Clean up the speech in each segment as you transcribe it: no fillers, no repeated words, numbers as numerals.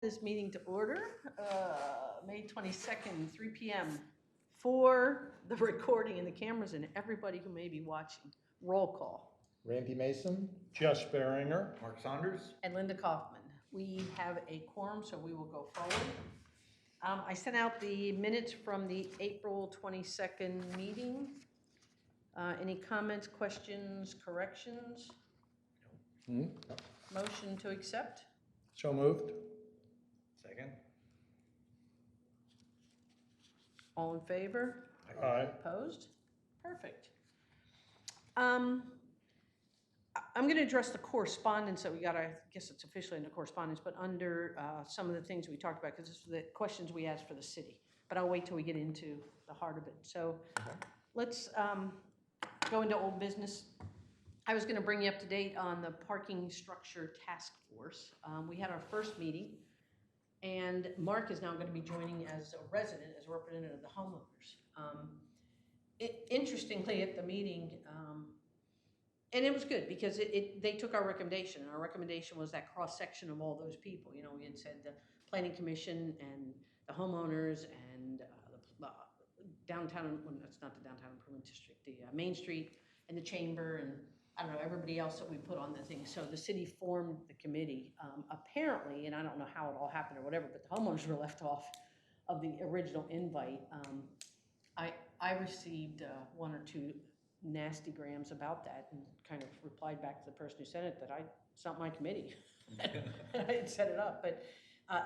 This meeting to order, May 22nd, 3 p.m. For the recording and the cameras and everybody who may be watching. Roll call. Randy Mason. Jess Beringer. Mark Saunders. And Linda Kaufman. We have a quorum, so we will go forward. I sent out the minutes from the April 22nd meeting. Any comments, questions, corrections? Motion to accept? So moved. Second. All in favor? Aye. Opposed? Perfect. I'm going to address the correspondence that we got. I guess it's officially in the correspondence, but under some of the things we talked about, because this is the questions we asked for the city. But I'll wait till we get into the heart of it. So let's go into old business. I was going to bring you up to date on the parking structure task force. We had our first meeting. And Mark is now going to be joining as a resident, as a representative of the homeowners. Interestingly, at the meeting, and it was good because they took our recommendation. And our recommendation was that cross-section of all those people. You know, we had said the planning commission and the homeowners and the downtown, well, that's not the downtown improvement district, the Main Street and the chamber and I don't know, everybody else that we put on the thing. So the city formed the committee. Apparently, and I don't know how it all happened or whatever, but the homeowners were left off of the original invite. I received one or two nasty grams about that and kind of replied back to the person who sent it that it's not my committee. I didn't set it up. But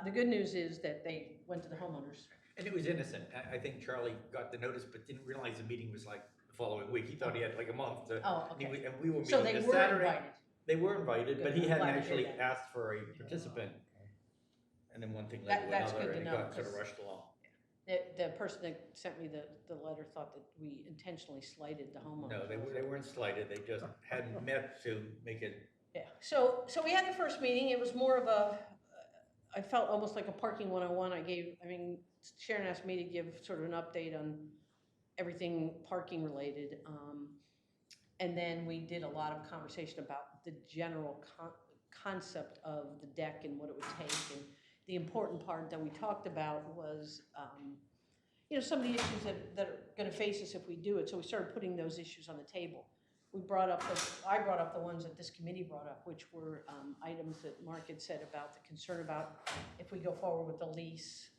the good news is that they went to the homeowners. And it was innocent. I think Charlie got the notice, but didn't realize the meeting was like the following week. He thought he had like a month to. Oh, okay. And we were meeting So they this were Saturday. invited. They were invited, Good. but he I'm hadn't glad to hear actually that. asked for a participant. And then one thing led to That's another, good to and it know, got sort of 'cause rushed along. The person that sent me the letter thought that we intentionally slighted the homeowners. No, they weren't slighted. They just hadn't met to make it. Yeah, so we had the first meeting. It was more of I felt almost like a parking 101. Sharon asked me to give sort of an update on everything parking related. And then we did a lot of conversation about the general concept of the deck and what it would take. And the important part that we talked about was, some of the issues that are going to face us if we do it. So we started putting those issues on the table. I brought up the ones that this committee brought up, which were items that Mark had said about the concern about if we go forward with the lease.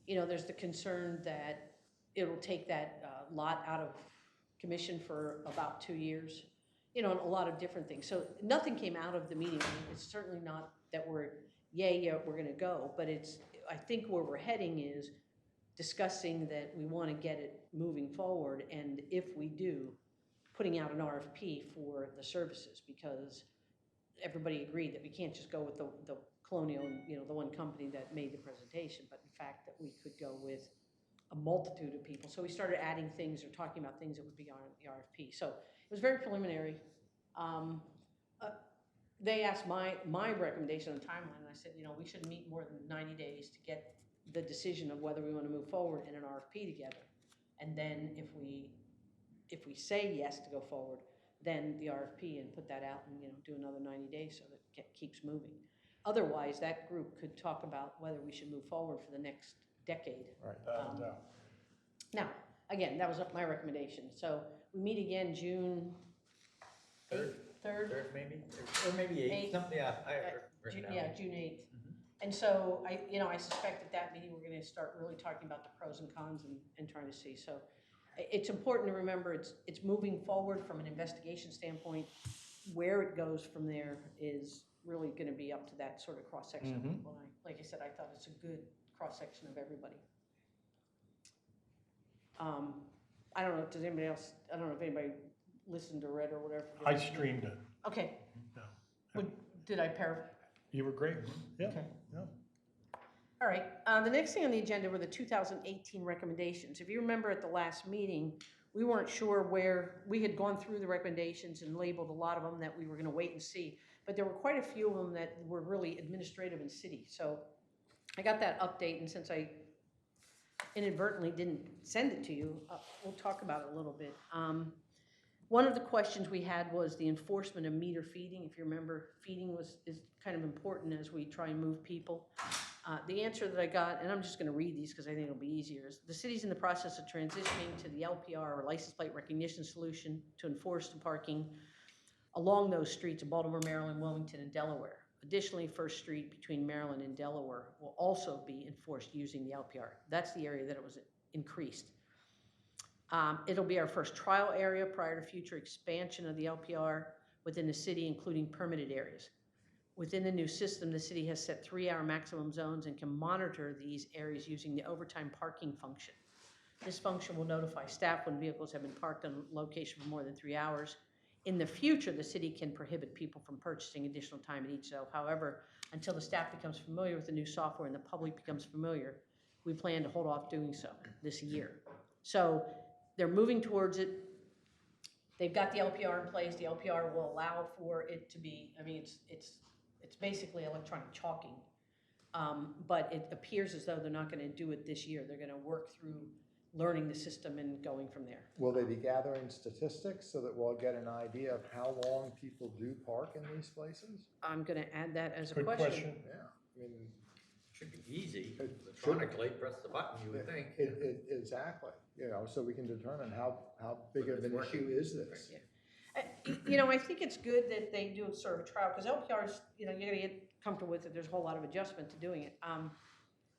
There's the concern that it'll take that lot out of commission for about 2 years, and a lot of different things. So nothing came out of the meeting. It's certainly not that we're going to go, but I think where we're heading is discussing that we want to get it moving forward, and if we do, putting out an RFP for the services, because everybody agreed that we can't just go with the Colonial, the one company that made the presentation, but in fact that we could go with a multitude of people. So we started adding things or talking about things that would be on the RFP. So it was very preliminary. They asked my recommendation on timeline, and I said, we should meet more than 90 days to get the decision of whether we want to move forward in an RFP together. And then if we say yes to go forward, then the RFP and put that out and do another 90 days so that it keeps moving. Otherwise, that group could talk about whether we should move forward for the next decade. Right. Now, again, that was my recommendation. So we meet again June 8th, 3rd? Third maybe, or maybe 8th. Something, yeah, June 8th. And so I suspect at that meeting, we're going to start really talking about the pros and cons and trying to see. So it's important to remember it's moving forward from an investigation standpoint. Where it goes from there is really going to be up to that sort of cross-section of people. And like I said, I thought it's a good cross-section of everybody. I don't know, does anybody else, I don't know if anybody listened or read or whatever. I streamed it. Okay. No. Did I paraphrase? You were great. Yeah. Okay. Yeah. All right, the next thing on the agenda were the 2018 recommendations. If you remember at the last meeting, we weren't sure where, we had gone through the recommendations and labeled a lot of them that we were gonna wait and see, but there were quite a few of them that were really administrative and city. So I got that update, and since I inadvertently didn't send it to you, we'll talk about it a little bit. One of the questions we had was the enforcement of meter feeding. If you remember, feeding is kind of important as we try and move people. The answer that I got, and I'm just going to read these because I think it'll be easier, is the city's in the process of transitioning to the LPR, or license plate recognition solution, to enforce the parking along those streets of Baltimore, Maryland, Wilmington, and Delaware. Additionally, First Street between Maryland and Delaware will also be enforced using the LPR. That's the area that it was increased. It'll be our first trial area prior to future expansion of the LPR within the city, including permitted areas. Within the new system, the city has set 3-hour maximum zones and can monitor these areas using the overtime parking function. This function will notify staff when vehicles have been parked on location for more than 3 hours. In the future, the city can prohibit people from purchasing additional time at each zone. However, until the staff becomes familiar with the new software and the public becomes familiar, we plan to hold off doing so this year. So they're moving towards it. They've got the LPR in place. The LPR will allow for it to be, I mean, it's basically electronic chalking, but it appears as though they're not going to do it this year. They're going to work through learning the system and going from there. Will they be gathering statistics so that we'll get an idea of how long people do park in these places? I'm going to add that as a Good question. Yeah, I mean, Should be easy, It electronically, press the button, you would think. exactly, you know, so we can determine how big of an issue is this. Yeah. You know, I think it's good that they do sort of a trial, because LPRs, you know, you're gonna get comfortable with it. There's a whole lot of adjustment to doing it.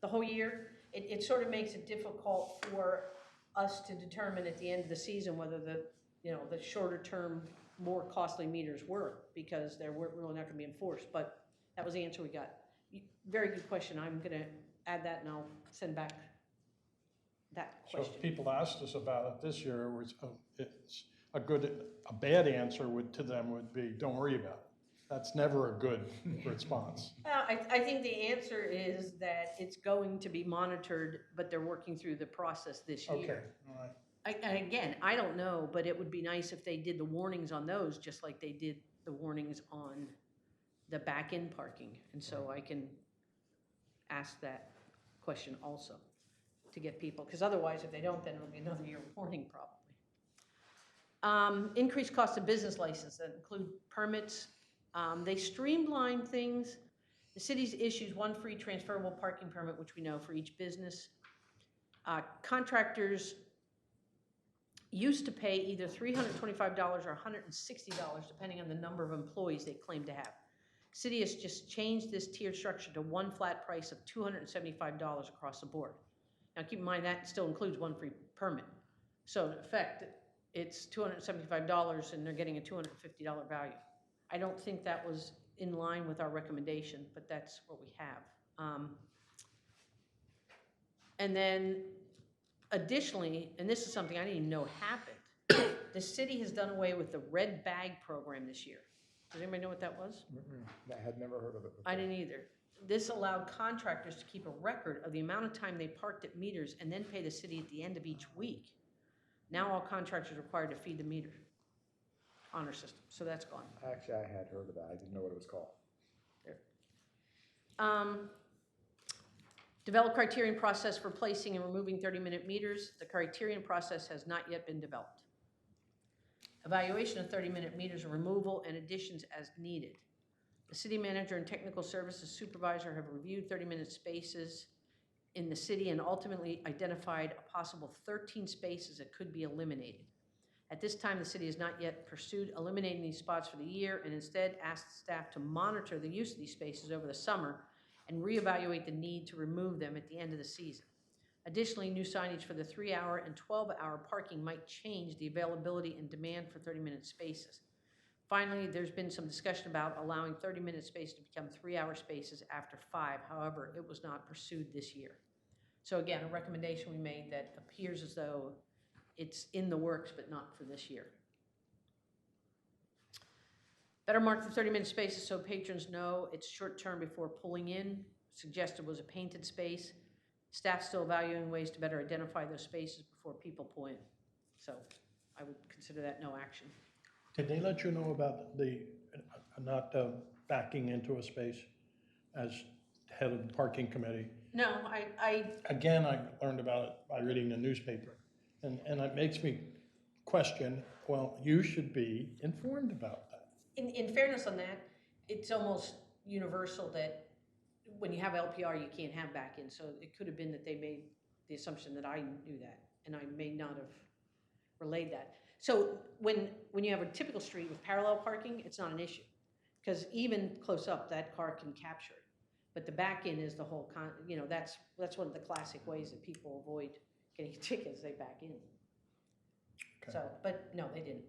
The whole year, it sort of makes it difficult for us to determine at the end of the season whether the, you know, the shorter term, more costly meters work, because they're really not gonna be enforced. But that was the answer we got. Very good question. I'm gonna add that and I'll send back that So question. if people asked us about it this year, it's a bad answer to them would be, don't worry about it. That's never a good response. I think the answer is that it's going to be monitored, but they're working through the process this year. Okay, all right. And again, I don't know, but it would be nice if they did the warnings on those, just like they did the warnings on the back-end parking. And so I can ask that question also to get people, because otherwise, if they don't, then it'll be another year warning probably. Increased cost of business license that include permits. They streamline things. The city issues one free transferable parking permit, which we know for each business. Contractors used to pay either $325 or $160, depending on the number of employees they claim to have. City has just changed this tier structure to one flat price of $275 across the board. Now keep in mind that still includes one free permit. So in effect, it's $275 and they're getting a $250 value. I don't think that was in line with our recommendation, but that's what we have. And then additionally, and this is something I didn't even know happened, the city has done away with the red bag program this year. Does anybody know what that was? I had never heard of it before. I didn't either. This allowed contractors to keep a record of the amount of time they parked at meters and then pay the city at the end of each week. Now all contractors are required to feed the meter honor system, so that's gone. Actually, I had heard of that. I didn't know what it was called. There. Develop criterion process for placing and removing 30-minute meters. The criterion process has not yet been developed. Evaluation of 30-minute meters removal and additions as needed. The city manager and technical services supervisor have reviewed 30-minute spaces in the city and ultimately identified a possible 13 spaces that could be eliminated. At this time, the city has not yet pursued eliminating these spots for the year and instead asked staff to monitor the use of these spaces over the summer and reevaluate the need to remove them at the end of the season. Additionally, new signage for the 3-hour and 12-hour parking might change the availability and demand for 30-minute spaces. Finally, there's been some discussion about allowing 30-minute spaces to become 3-hour spaces after 5. However, it was not pursued this year. So again, a recommendation we made that appears as though it's in the works, but not for this year. Better mark the 30-minute spaces so patrons know it's short-term before pulling in. Suggested was a painted space. Staff still evaluating ways to better identify those spaces before people pull in. So I would consider that no action. Did they let you know about the not backing into a space as head of the parking committee? No, Again, I learned about it by reading the newspaper. And it makes me question, Well, you should be informed about that. In fairness on that, it's almost universal that when you have LPR, you can't have back-in, so it could have been that they made the assumption that I knew that, and I may not have relayed that. So when you have a typical street with parallel parking, it's not an issue, because even close up, that car can capture it. But the back-in is the whole that's one of the classic ways that people avoid getting tickets, they back in. Okay. So, but no, they didn't.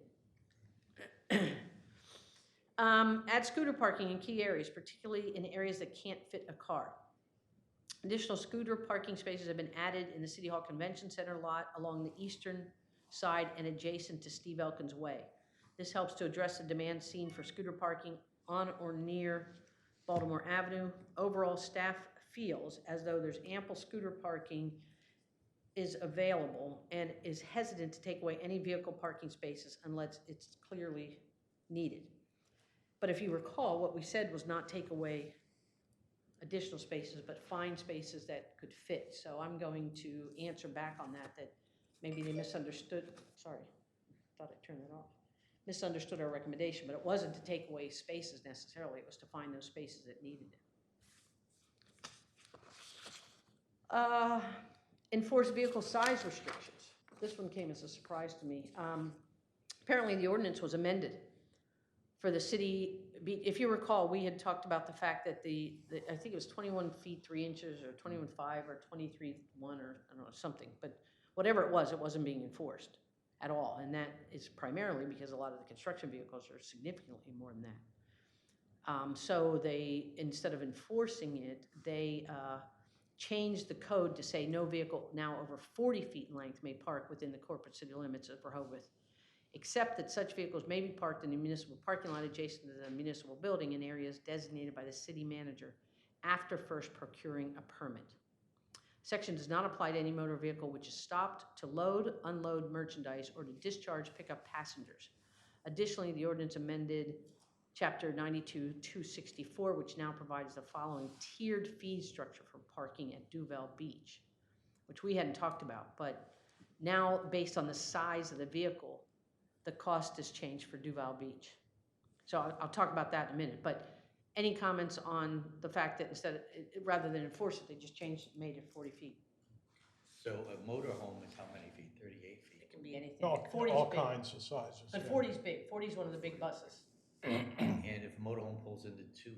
Add scooter parking in key areas, particularly in areas that can't fit a car. Additional scooter parking spaces have been added in the City Hall Convention Center lot along the eastern side and adjacent to Steve Elkins Way. This helps to address the demand seen for scooter parking on or near Baltimore Avenue. Overall, staff feels as though there's ample scooter parking is available and is hesitant to take away any vehicle parking spaces unless it's clearly needed. But if you recall, what we said was not take away additional spaces, but find spaces that could fit. So I'm going to answer back on that maybe they misunderstood. Sorry, thought I turned that off. Misunderstood our recommendation, but it wasn't to take away spaces necessarily. It was to find those spaces that needed it. Enforce vehicle size restrictions. This one came as a surprise to me. Apparently the ordinance was amended for the city. If you recall, we had talked about the fact that I think it was 21 feet 3 inches or 21.5 or 23.1 or I don't know, something, but whatever it wasn't being enforced at all. And that is primarily because a lot of the construction vehicles are significantly more than that. So they, instead of enforcing it, they changed the code to say no vehicle now over 40 feet in length may park within the corporate city limits of Rehoboth, except that such vehicles may be parked in the municipal parking lot adjacent to the municipal building in areas designated by the city manager after first procuring a permit. Section does not apply to any motor vehicle which is stopped to load, unload merchandise, or to discharge, pick up passengers. Additionally, the ordinance amended Chapter 92-264, which now provides the following tiered fee structure for parking at Duval Beach, which we hadn't talked about, but now based on the size of the vehicle, the cost has changed for Duval Beach. So I'll talk about that in a minute, but any comments on the fact that rather than enforce it, they just changed it, made it 40 feet? So a motor home is how many feet? 38 feet? It can be anything. All 40 is big, kinds of sizes. but yeah. 40 is big. 40 is one of the big buses. And if a motorhome pulls into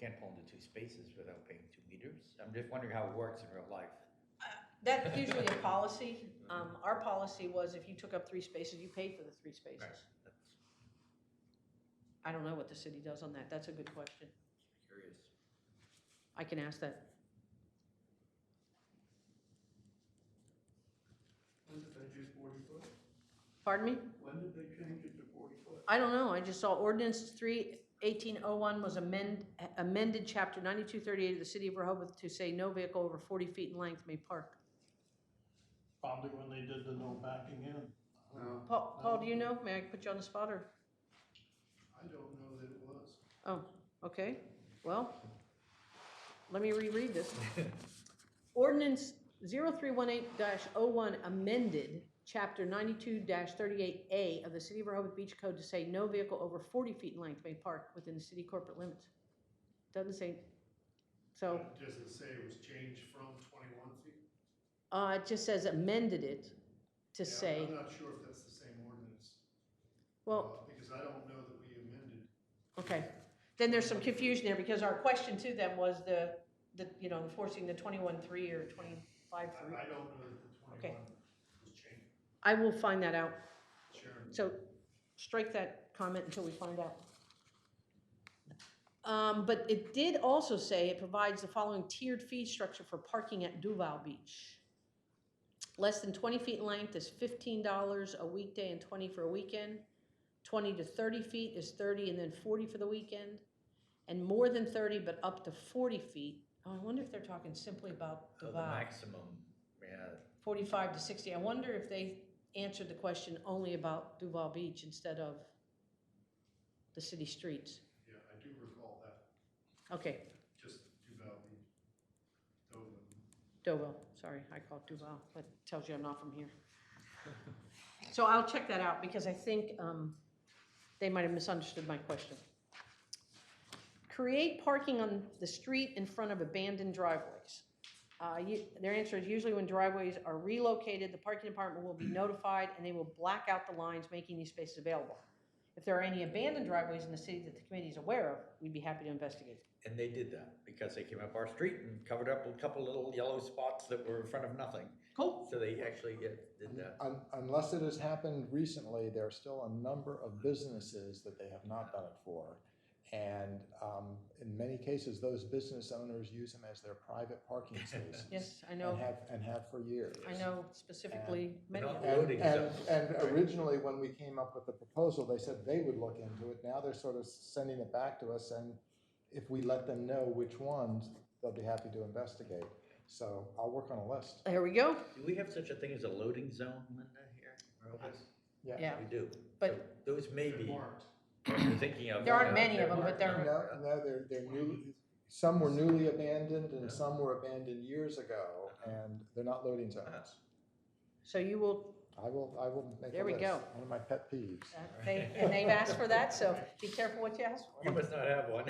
can't pull into 2 spaces without paying 2 meters? I'm just wondering how it works in real life. That's usually a policy. Our policy was if you took up 3 spaces, you paid for the 3 spaces. Right. I don't know what the city does on that. That's a good question. Curious. I can ask that. When did they do 40 foot? Pardon me? When did they change it to 40 foot? I don't know. I just saw ordinance 3/1801 was amended chapter 9238 of the city of Rehoboth to say no vehicle over 40 feet in length may park. Probably when they did the no backing in. No, Paul, do you know? May I put you on the spot or? I don't know that it was. Oh, okay. Well, let me reread this. Ordinance 0318-01 amended Chapter 92-38A of the City of Rehoboth Beach Code to say no vehicle over 40 feet in length may park within the city corporate limits. Doesn't say, so. Does it say it was changed from 21 feet? It just says amended it to say, I'm not sure if that's the same ordinance. well, Because I don't know that we amended. okay. Then there's some confusion there because our question to them was the enforcing the 21.3 or 25.3. I don't know that the 21 Okay. was changed. I will find that out. Sure. So strike that comment until we find out. But it did also say it provides the following tiered fee structure for parking at Duval Beach. Less than 20 feet in length is $15 a weekday and 20 for a weekend. 20 to 30 feet is 30 and then 40 for the weekend. And more than 30 but up to 40 feet. Oh, I wonder if they're talking simply about So the Duval. maximum, yeah. 45 to 60. I wonder if they answered the question only about Duval Beach instead of the city streets. Yeah, I do recall that. Okay, Just Duval Beach. Dover. Deauville, sorry, I called Duval, that tells you I'm not from here. So I'll check that out, because I think they might have misunderstood my question. Create parking on the street in front of abandoned driveways. Their answer is usually when driveways are relocated, the parking department will be notified and they will black out the lines, making these spaces available. If there are any abandoned driveways in the city that the committee is aware of, we'd be happy to investigate. And they did that, because they came up our street and covered up a couple little yellow spots that were in front of nothing. Cool. So they actually did that. Unless it has happened recently, there are still a number of businesses that they have not done it for. And in many cases, those business owners use them as their private parking spaces. Yes, I know. And have for years. I know specifically many not of them. loading zones. And originally, when we came up with the proposal, they said they would look into it. Now they're sort of sending it back to us, and if we let them know which ones, they'll be happy to investigate. So I'll work on a list. There we go. Do we have such a thing as a loading zone, Linda, here? Yeah. We do. But So those may be, Marked. you're thinking of. there aren't many of them, but they're, No, they're new. Some were newly abandoned, and some were abandoned years ago, and they're not loading zones. so you will, I will make a There we list. go. One of my pet peeves. and they've asked for that, so be careful what you ask for. You must not have one.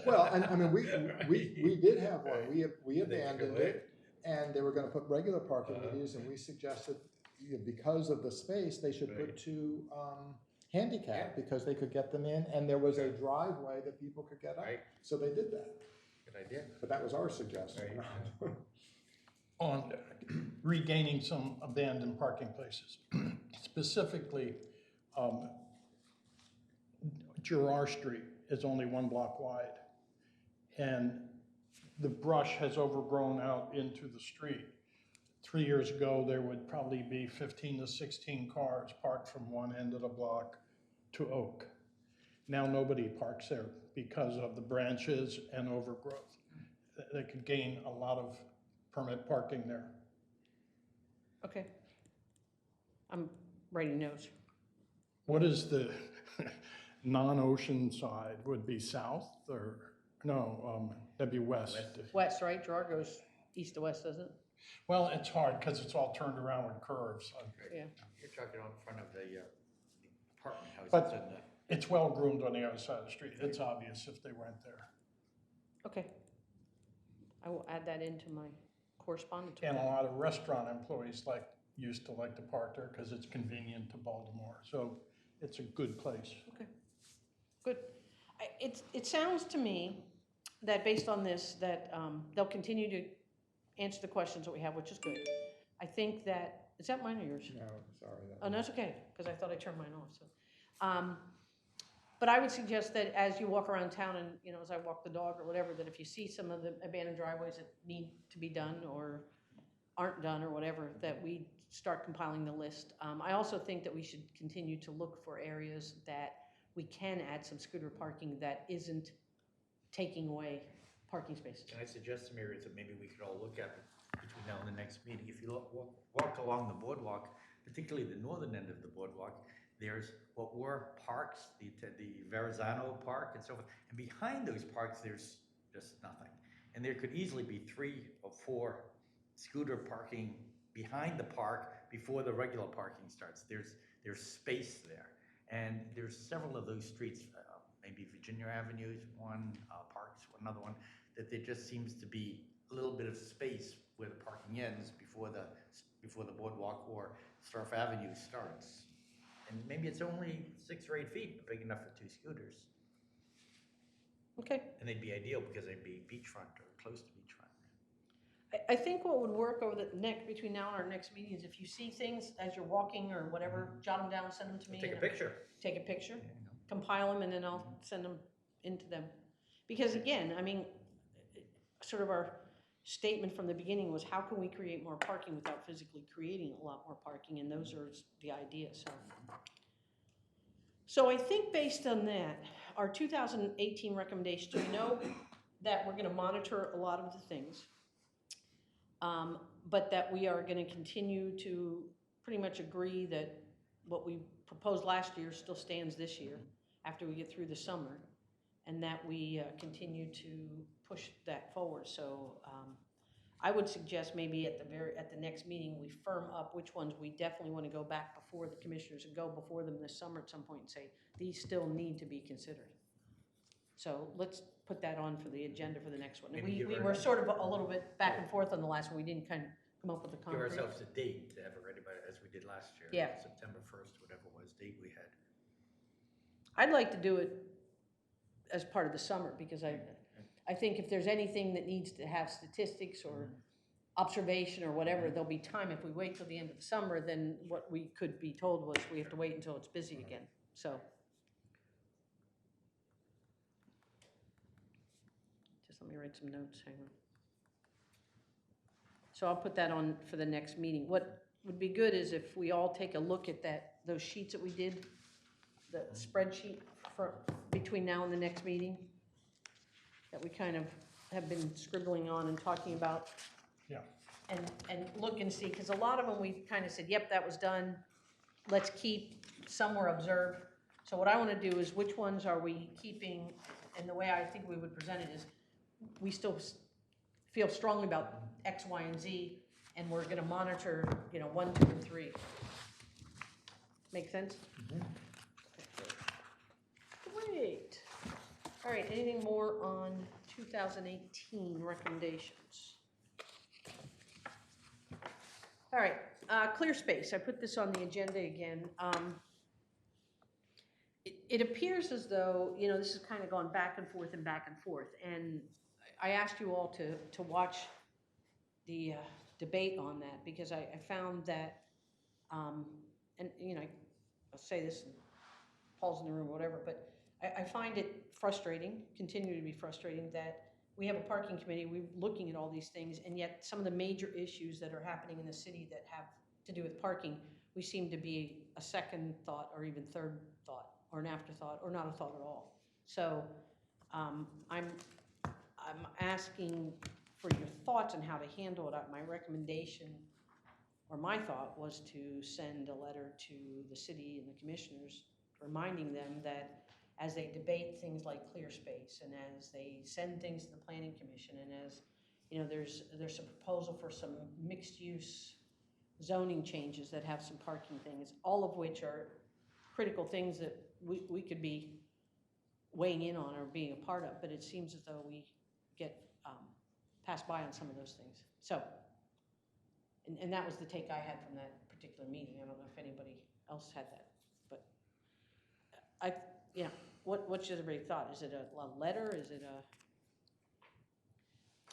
Well, and I mean, we did have one. We They took abandoned away. it, and they were gonna put regular parking meters, and we suggested, because of the space, they should put Right. two, handicap, because they could get them in, and there was a driveway that people could get up. Right. So they did that, Good idea. but that was our suggestion. On regaining some abandoned parking places. Specifically, Girard Street is only 1 block wide. And the brush has overgrown out into the street. 3 years ago, there would probably be 15 to 16 cars parked from one end of the block to Oak. Now nobody parks there because of the branches and overgrowth. They could gain a lot of permit parking there. Okay. I'm writing notes. What is the non-ocean side? Would be south or, no, that'd be west. West, right? Gerard goes east to west, doesn't it? Well, it's hard because it's all turned around with curves. Yeah. You're talking on front of the apartment houses But- and the. It's well groomed on the other side of the street. It's obvious if they went there. Okay. I will add that into my correspondence. And a lot of restaurant employees used to like to park there because it's convenient to Baltimore. So it's a good place. Okay, good. It sounds to me that based on this, that they'll continue to answer the questions that we have, which is good. I think that, is that mine or yours? No, sorry. Oh, no, that's okay, because I thought I turned mine off, so. But I would suggest that as you walk around town and, as I walk the dog or whatever, that if you see some of the abandoned driveways that need to be done or aren't done or whatever, that we start compiling the list. I also think that we should continue to look for areas that we can add some scooter parking that isn't taking away parking spaces. Can I suggest some areas that maybe we could all look at between now and the next meeting? If you walk along the boardwalk, particularly the northern end of the boardwalk, there's what were parks, the Verrazano Park and so forth. And behind those parks, there's just nothing. And there could easily be 3 or 4 scooter parking behind the park before the regular parking starts. There's space there. And there's several of those streets, maybe Virginia Avenue's one, Parks, another one, that there just seems to be a little bit of space where the parking ends before the boardwalk or Surf Avenue starts. And maybe it's only 6 or 8 feet, but big enough for 2 scooters. Okay. And they'd be ideal because they'd be beachfront or close to beachfront. I think what would work over between now and our next meeting is if you see things as you're walking or whatever, jot them down, send them to me. Take a and picture. Take a picture, Yeah, you know. compile them, and then I'll send them into them. Because again, I mean, sort of our statement from the beginning was how can we create more parking without physically creating a lot more parking, and those are the ideas. So I think based on that, our 2018 recommendations, we know that we're going to monitor a lot of the things, but that we are going to continue to pretty much agree that what we proposed last year still stands this year after we get through the summer, and that we continue to push that forward. So I would suggest maybe at the next meeting, we firm up which ones we definitely want to go back before the commissioners and go before them this summer at some point and say, these still need to be considered. So let's put that on for the agenda for the next one. Maybe We give were our- sort of a little bit back and forth on the last one. We didn't kind of come up with a Give concrete. ourselves a date to have it ready by, as we did last year. Yeah. September 1st, whatever it was, date we had. I'd like to do it as part of the summer, because I think if there's anything that needs to have statistics or observation or whatever, there'll be time. If we wait till the end of the summer, then what we could be told was we have to wait until it's busy again, so. Just let me write some notes, hang on. So I'll put that on for the next meeting. What would be good is if we all take a look at those sheets that we did, the spreadsheet for, between now and the next meeting, that we kind of have been scribbling on and talking about. Yeah. And look and see, because a lot of them we kind of said, yep, that was done, let's keep, some were observed. So what I want to do is, which ones are we keeping, and the way I think we would present it is, we still feel strongly about X, Y, and Z, and we're gonna monitor, 1, 2, and 3. Make sense? Great. All right, anything more on 2018 recommendations? All right, clear space. I put this on the agenda again. It appears as though, this has kind of gone back and forth and back and forth. And I asked you all to watch the debate on that, because I found that, and I'll say this, and Paul's in the room, whatever, but I find it frustrating, continue to be frustrating, that we have a parking committee, we're looking at all these things, and yet some of the major issues that are happening in the city that have to do with parking, we seem to be a second thought or even third thought, or an afterthought, or not a thought at all. So I'm asking for your thoughts on how to handle it. My recommendation, or my thought, was to send a letter to the city and the commissioners, reminding them that as they debate things like clear space, and as they send things to the planning commission, and as there's a proposal for some mixed use zoning changes that have some parking things, all of which are critical things that we could be weighing in on or being a part of, but it seems as though we get passed by on some of those things. So, and that was the take I had from that particular meeting. I don't know if anybody else had that, but what should everybody thought? Is it a letter? Is it a,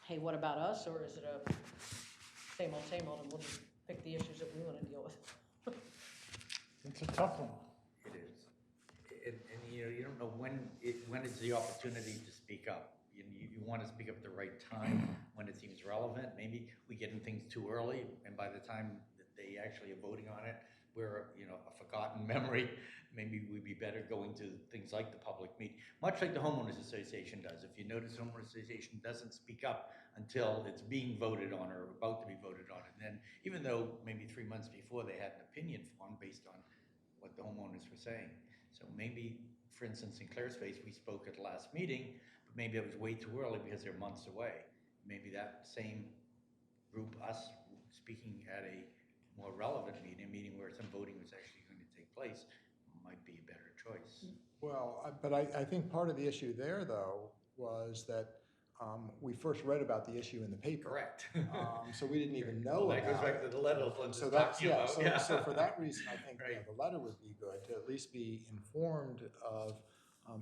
hey, what about us? Or is it a same old, and we'll just pick the issues that we want to deal with? It's a tough one. It is. And you don't know when is the opportunity to speak up. You want to speak up at the right time, when it seems relevant. Maybe we get in things too early, and by the time that they actually are voting on it, we're a forgotten memory. Maybe we'd be better going to things like the public meeting, much like the homeowners association does. If you notice, the homeowners association doesn't speak up until it's being voted on or about to be voted on. And then, even though maybe 3 months before they had an opinion formed based on what the homeowners were saying. So maybe, for instance, in Clear Space, we spoke at the last meeting, but maybe it was way too early because they're months away. Maybe that same group, us speaking at a more relevant meeting, a meeting where some voting was actually going to take place, might be a better choice. Well, but I think part of the issue there, though, was that we first read about the issue in the paper. Correct. So we didn't even know Well, that goes about back it. to the letter Linda's So that's, talking yeah, about. so for that reason, I think Right. the letter would be good, to at least be informed of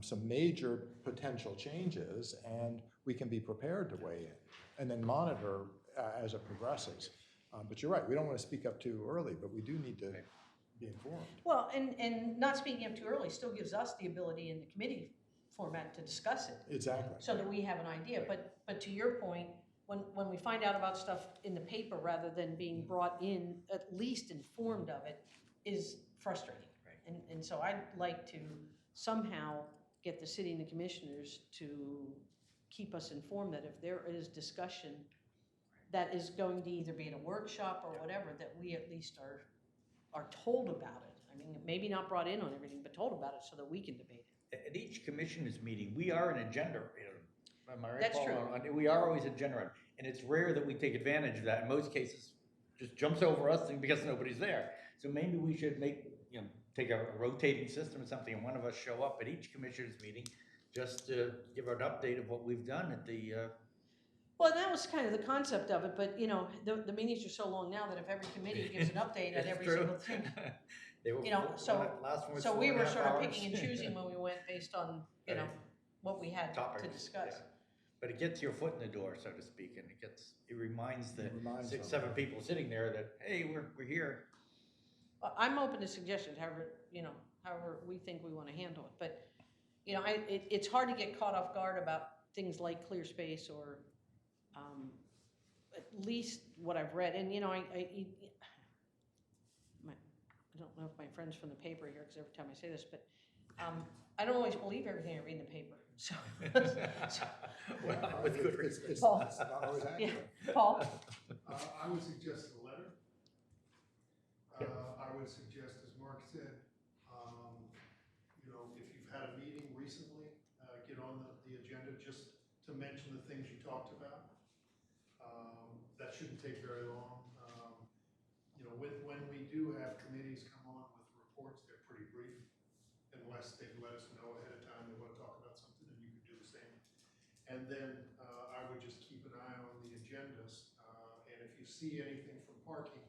some major potential changes, and we can be prepared to weigh in, and then monitor as it progresses. But you're right, we don't want to speak up too early, but we do need to be informed. Well, and not speaking up too early still gives us the ability in the committee format to discuss it, Exactly. so that we have an idea. But to your point, when we find out about stuff in the paper rather than being brought in, at least informed of it, is frustrating. Right. And so I'd like to somehow get the city and the commissioners to keep us informed that if there is discussion that is going to either be at a workshop or whatever, that we at least are told about it. I mean, maybe not brought in on everything, but told about it so that we can debate it. At each commissioners meeting, we are an agenda. Am I right, That's Paul? true. We are always agenda. And it's rare that we take advantage of that. In most cases, just jumps over us and because nobody's there. So maybe we should take a rotating system or something, and one of us show up at each commissioners meeting just to give an update of what we've done at the, Well, that was kind of the concept of it, but, you know, the meetings are so long now that if every committee gives an update on It's every true. single thing. They were You know, last one was So we 4.5 were sort of hours. picking and choosing when we went based on, you know, what we had to Topics, discuss. yeah. But it gets your foot in the door, so to speak, and it reminds the It reminds 6, them. 7 people sitting there that, hey, we're here. I'm open to suggestions, however we think we want to handle it, but, you know, it's hard to get caught off guard about things like clear space or, at least what I've read, and, you know, I don't know if my friend's from the paper here, because every time I say this, but, I don't always believe everything I read in the paper, so. Well, with good reason. It's Paul. not always Yeah, accurate. Paul? I would suggest a letter. I would suggest, as Mark said, you know, if you've had a meeting recently, get on the agenda just to mention the things you talked about. That shouldn't take very long. You know, when we do have committees come on with reports, they're pretty brief, unless they've let us know ahead of time they want to talk about something, and you can do the same. And then I would just keep an eye on the agendas, and if you see anything from parking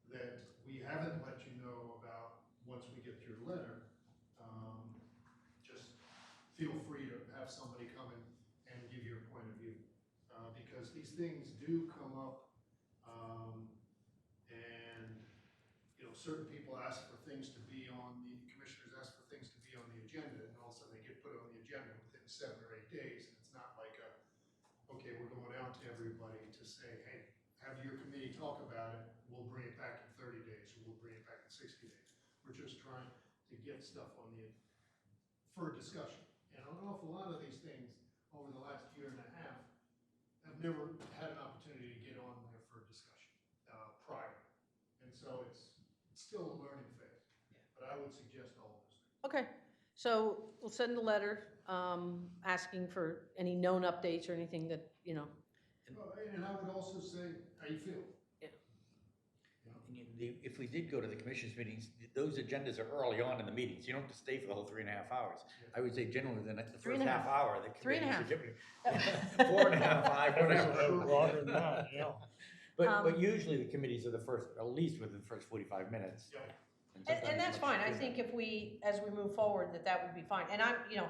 that we haven't let you know about once we get your letter, just feel free to have somebody come in and give your point of view. Because these things do come up, and, you know, certain people ask for things to be on the, commissioners ask for things to be on the agenda, and all of a sudden they get put on the agenda within 7 or 8 days, and it's not like okay, we're going out to everybody to say, hey, have your committee talk about it, we'll bring it back in 30 days, or we'll bring it back in 60 days. We're just trying to get stuff on for discussion. And an awful lot of these things over the last year and a half have never had an opportunity to get on there for discussion prior. And so it's still a learning phase. But I would suggest all those things. Okay, so we'll send a letter, asking for any known updates or anything that, you know. And I would also say, how you feel. If we did go to the commissioners meetings, those agendas are early on in the meetings. You don't have to stay for the whole 3.5 hours. I would say generally the first 3.5. half hour, the 3.5. committees are 4.5, 5, whatever. Longer than that, yeah. But usually the committees are the first, at least within the first 45 minutes. Yeah. And that's sometimes fine, I much think sooner. if we, as we move forward, that would be fine. And you know,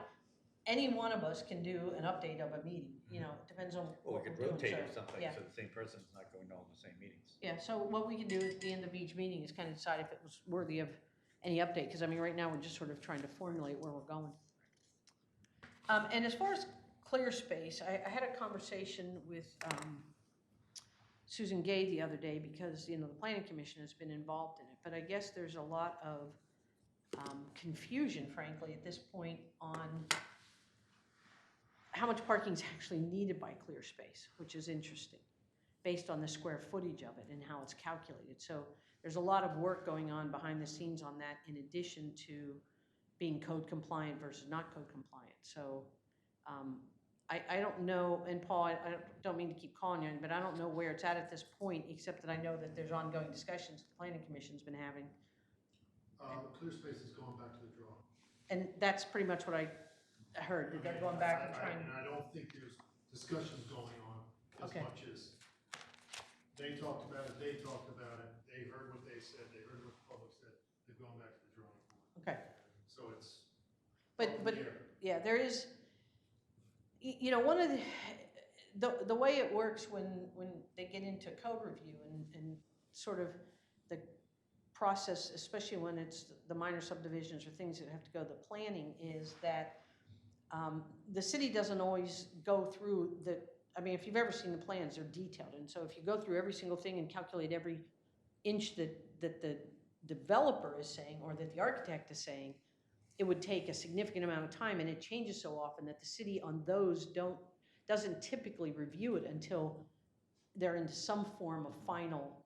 any one of us can do an update of a meeting, you know, it depends on Or what we we're could doing. rotate or So, something, yeah. so the same person's not going to all the same meetings. Yeah, so what we can do at the end of each meeting is kind of decide if it was worthy of any update, because I mean, right now, we're just sort of trying to formulate where we're going. And as far as clear space, I had a conversation with Susan Gay the other day, because, you know, the planning commission has been involved in it, but I guess there's a lot of confusion, frankly, at this point on how much parking is actually needed by clear space, which is interesting, based on the square footage of it and how it's calculated. So there's a lot of work going on behind the scenes on that, in addition to being code compliant versus not code compliant. So I don't know, and Paul, I don't mean to keep calling you, but I don't know where it's at this point, except that I know that there's ongoing discussions the planning commission's been having. Clear space is going back to the drawing. And that's pretty much what I heard, that they're going back and trying. And I don't think there's discussions going on as Okay. much as they talked about it, they talked about it, they heard what they said, they heard what the public said, they're going back to the drawing board. Okay. So it's. But yeah, there is, you know, one of the way it works when they get into code review and sort of the process, especially when it's the minor subdivisions or things that have to go to planning, is that the city doesn't always go through I mean, if you've ever seen the plans, they're detailed. And so if you go through every single thing and calculate every inch that the developer is saying or that the architect is saying, it would take a significant amount of time, and it changes so often that the city on those doesn't typically review it until they're into some form of final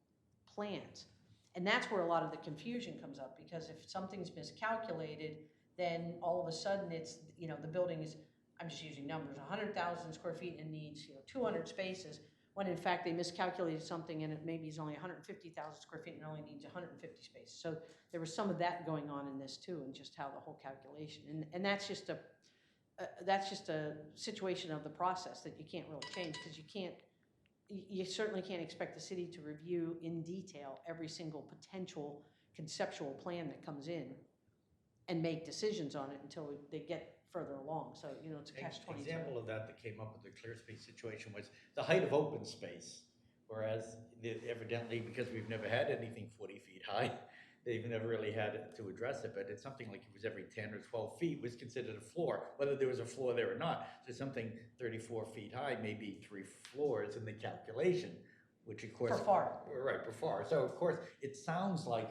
plans. And that's where a lot of the confusion comes up, because if something's miscalculated, then all of a sudden it's, you know, the building is, I'm just using numbers, 100,000 square feet and needs, you know, 200 spaces. when in fact they miscalculated something and it maybe is only 150,000 square feet and it only needs 150 spaces. So there was some of that going on in this too, and just how the whole calculation, and that's just a situation of the process that you can't really change, because you certainly can't expect the city to review in detail every single potential conceptual plan that comes in and make decisions on it until they get further along. So, it's a catch-22. Example of that came up with the clear space situation was the height of open space. Whereas evidently, because we've never had anything 40 feet high, they've never really had to address it, but it's something like it was every 10 or 12 feet was considered a floor, whether there was a floor there or not. So something 34 feet high, maybe 3 floors in the calculation, which of course. For FAR. Right, for FAR. So of course, it sounds like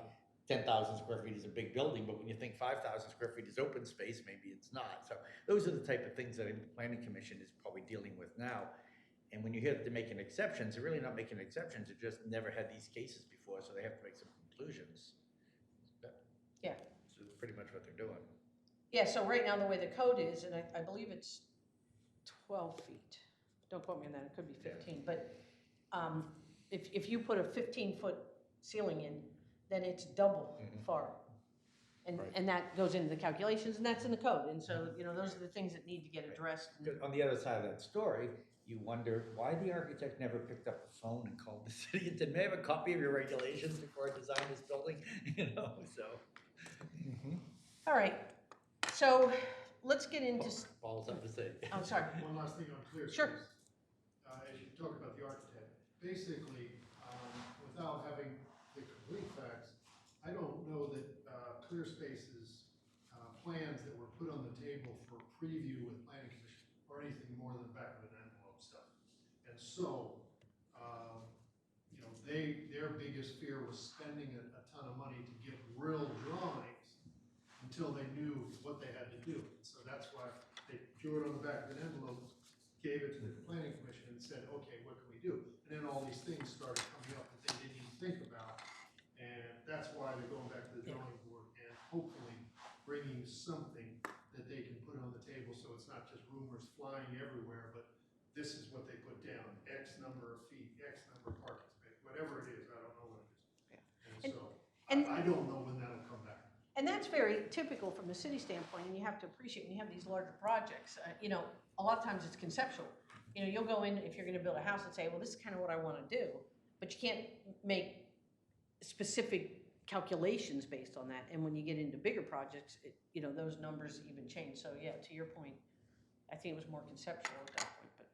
10,000 square feet is a big building, but when you think 5,000 square feet is open space, maybe it's not. So those are the type of things that the Planning Commission is probably dealing with now. And when you hear that they're making exceptions, they're really not making exceptions. They've just never had these cases before, so they have to make some conclusions. Yeah. So it's pretty much what they're doing. Yeah, so right now, the way the code is, and I believe it's 12 feet. Don't quote me on that, it could be 15. But if you put a 15-foot ceiling in, then it's double FAR. And that goes into the calculations, and that's in the code. And so, those are the things that need to get addressed. On the other side of that story, you wonder why the architect never picked up the phone and called the city and said, may I have a copy of your regulations before I design this building? So. All right, so let's get into. Paul's up to say. I'm sorry. One last thing on clear space. Sure. As you talk about the architect, basically, without having the complete facts, I don't know that clear spaces plans that were put on the table for preview with planning commission or anything more than the back of an envelope stuff. And so, their biggest fear was spending a ton of money to get real drawings until they knew what they had to do. So that's why they drew it on the back of an envelope, gave it to the planning commission and said, okay, what can we do? And then all these things started coming up that they didn't even think about. And that's why they're going back to the drawing board and hopefully bringing something that they can put on the table, so it's not just rumors flying everywhere, but this is what they put down, X number of feet, X number of parking space, whatever it is, I don't know what it is. Yeah. And so, and- I don't know when that'll come back. And that's very typical from the city standpoint, and you have to appreciate when you have these larger projects, a lot of times it's conceptual. You'll go in, if you're gonna build a house, and say, well, this is kind of what I wanna do, but you can't make specific calculations based on that. And when you get into bigger projects, those numbers even change. So yeah, to your point, I think it was more conceptual at that point, but.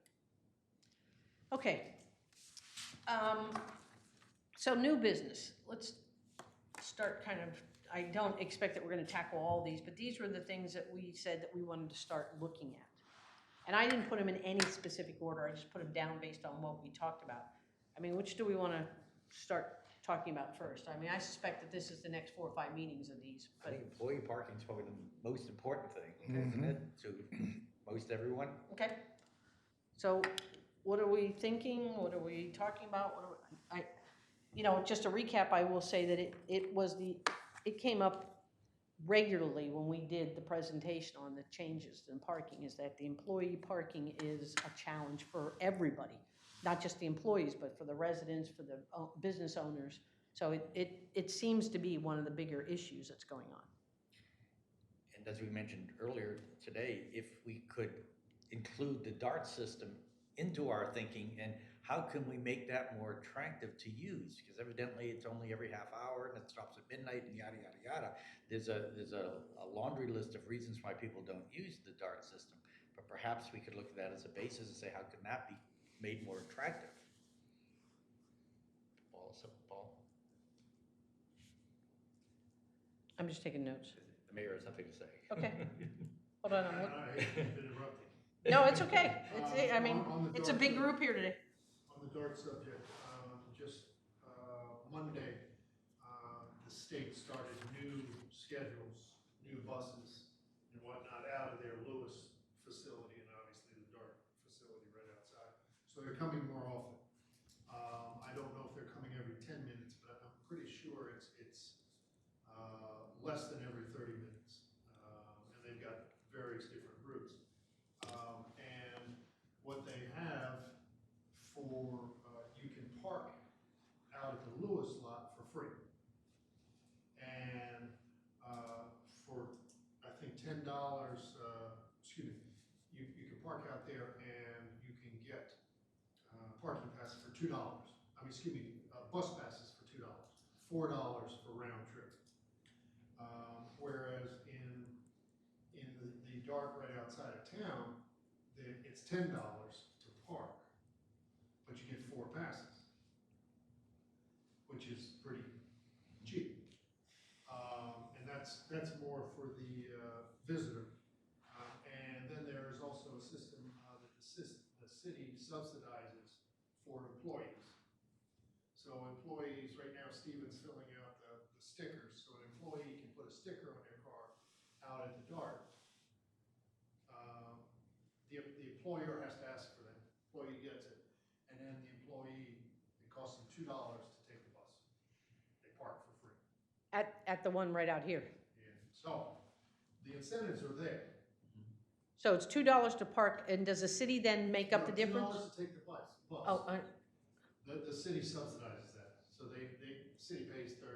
Okay. So new business, let's start I don't expect that we're gonna tackle all these, but these were the things that we said that we wanted to start looking at. And I didn't put them in any specific order, I just put them down based on what we talked about. Which do we wanna start talking about first? I suspect that this is the next 4 or 5 meetings of these, I but, think employee parking is probably the most important thing, isn't it? To most everyone. okay. So what are we thinking? What are we talking about? Just a recap, I will say that it came up regularly when we did the presentation on the changes in parking, is that the employee parking is a challenge for everybody, not just the employees, but for the residents, for the business owners. So it seems to be one of the bigger issues that's going on. And as we mentioned earlier today, if we could include the DART system into our thinking, and how can we make that more attractive to use? Because evidently it's only every half hour and it stops at midnight and yada, yada, yada. There's a laundry list of reasons why people don't use the DART system, but perhaps we could look at that as a basis and say, how can that be made more attractive? Paul? I'm just taking notes. The mayor has something to say. Okay. Hold on, I'm looking. I hate to be interrupting. No, it's okay. On the It's a big group here today. On the DART subject, just Monday, the state started new schedules, new buses and whatnot out of their Lewis facility and obviously the DART facility right outside. So they're coming more often. I don't know if they're coming every 10 minutes, but I'm pretty sure it's less than every 30 minutes. And they've got various different routes. And what they have for Lewis lot for free. And for, I think, $10, excuse me, you can park out there and you can get parking passes for $2. I mean, excuse me, bus passes for $2, $4 for round trip. Whereas in the dark right outside of town, it's $10 to park, but you get 4 passes, which is pretty cheap. And that's more for the visitor. And then there is also a system that the city subsidizes for employees. So employees, right now Steven's filling out the stickers, so an employee can put a sticker on their car out at the dark. The employer has to ask for that, employee gets it, and then the employee, it costs them $2 to take the bus. They park for free. At the one right out here. And so, the incentives are there. So it's $2 to park, and does the city then make up the difference? $2 to take the bus. Oh, The city subsidizes that, so the city pays $40,000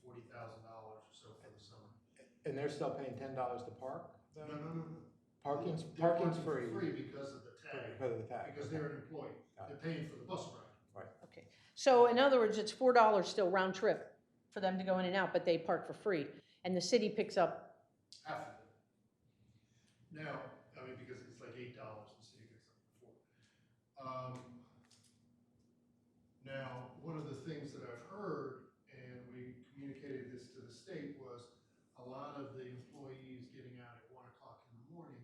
or so for the summer. And they're still paying $10 to park? No. Parking's They're free. parking for free because of the tag, Because of the tag. because they're an employee. Got it. They're paying for the bus ride. okay. So in other words, it's $4 still round trip for them to go in and out, but they park for free, and the city picks up. Half of it. Now, I mean, because it's like $8, the city picks up for 4. Now, one of the things that I've heard, and we communicated this to the state, was a lot of the employees getting out at 1 o'clock in the morning.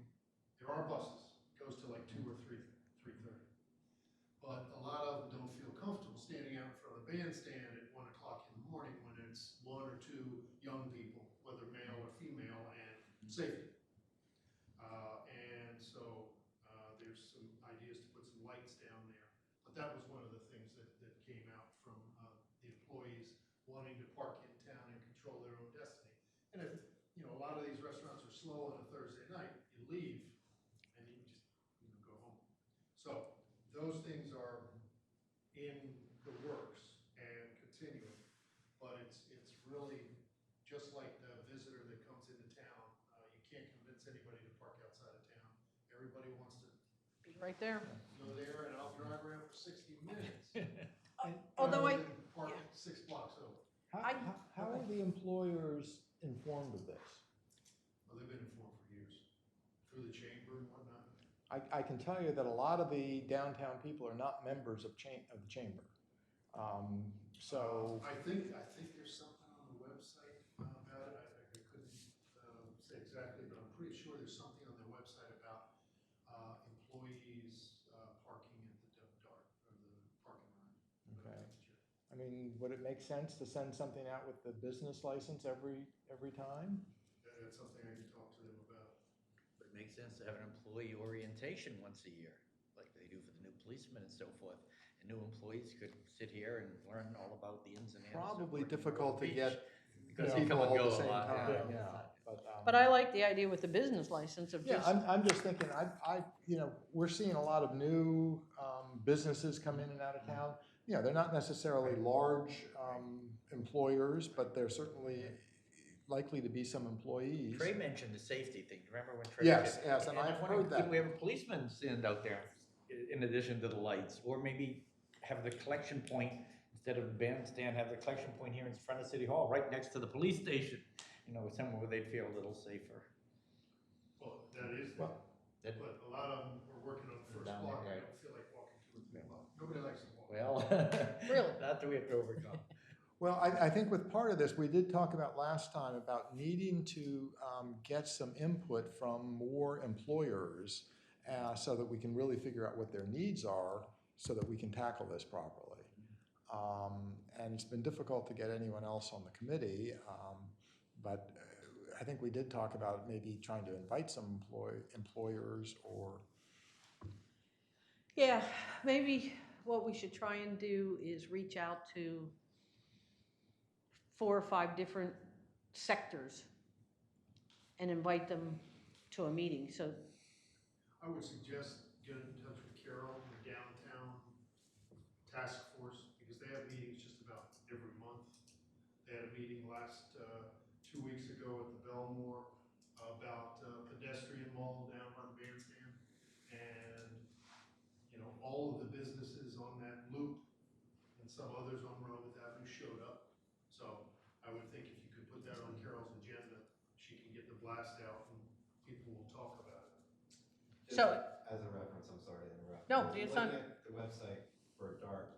There are buses, it goes to like 2 or 3:30. But a lot of them don't feel comfortable standing out in front of the bandstand at 1 o'clock in the morning when it's 1 or 2 young people, whether male or female, and safety. And so there's some ideas to put some lights down there. But that was one of the things that came out from the employees wanting to park in town and control their own destiny. And if, a lot of these restaurants are slow on a Thursday night, you leave and you just, go home. So those things are in the works and continuing, but it's really just like the visitor that comes into town. You can't convince anybody to park outside of town. Everybody wants to Be right there. go there and I'll drive around for 60 minutes. Although rather than park 6 blocks over. How are the employers informed of this? Well, they've been informed for years, through the chamber and whatnot. I can tell you that a lot of the downtown people are not members of the chamber. So I think there's something on the website about it. I couldn't say exactly, but I'm pretty sure there's something on their website about employees parking at the dark, or the parking lot. Okay. I mean, would it make sense to send something out with the business license every time? That's something I can talk to them about. But it makes sense to have an employee orientation once a year, like they do for the new policemen and so forth. And new employees could sit here and learn all about the ins and outs. of Probably working difficult to Beach, get because they people come and all go at the a same lot. time, Yeah. yeah. But I like the idea with the business license of Yeah, just, I'm just thinking, we're seeing a lot of new businesses come in and out of town. They're not necessarily large employers, but they're certainly likely to be some employees. Trey mentioned the safety thing. Remember when Trey? Yes, said- yes, and I've I'm wondering, heard that. Could we have a policeman stand out there in addition to the lights? Or maybe have the collection point, instead of the bandstand, have the collection point here in front of City Hall, right next to the police station? Somewhere where they'd feel a little safer. Well, that is, Well, That- but a lot of them are working on the first Down there, block. I right. don't feel like walking 2 or 3 blocks. Nobody likes to walk. Well, Really? that we have to overcome. Well, I think with part of this, we did talk about last time about needing to get some input from more employers so that we can really figure out what their needs are so that we can tackle this properly. And it's been difficult to get anyone else on the committee, but I think we did talk about maybe trying to invite some employers or... yeah, maybe what we should try and do is reach out to 4 or 5 different sectors and invite them to a meeting, so, I would suggest get in touch with Carol, the downtown task force, because they have meetings just about every Belmore about pedestrian mall down by the bandstand. And, you know, all of the businesses on that loop and some others on Rehoboth Avenue showed up. So I would think if you could put that on Carol's agenda, she can get the blast out and people will talk about it. Just So- as a reference, I'm sorry to interrupt. No, If you're it's not- looking at the website for DART,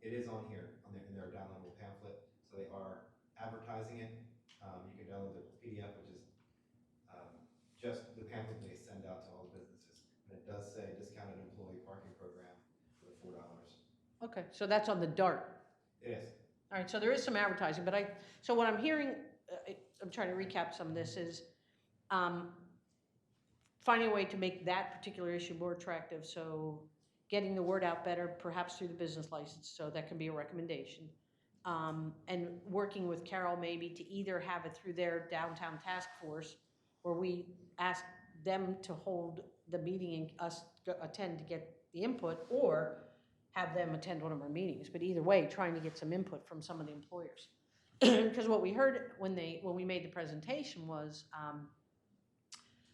it is on here, in their downloadable pamphlet, so they are advertising it. You can download the PDF, which is just the pamphlet they send out to all the businesses. And it does say discounted employee parking program for the $4. Okay, so that's on the DART. It is. All right, so there is some advertising, but so what I'm hearing, I'm trying to recap some of this, is finding a way to make that particular issue more attractive, so getting the word out better, perhaps through the business license, so that can be a recommendation. And working with Carol maybe to either have it through their downtown task force, where we ask them to hold the meeting and us attend to get the input, or have them attend one of our meetings, but either way, trying to get some input from some of the employers. Because what we heard when we made the presentation was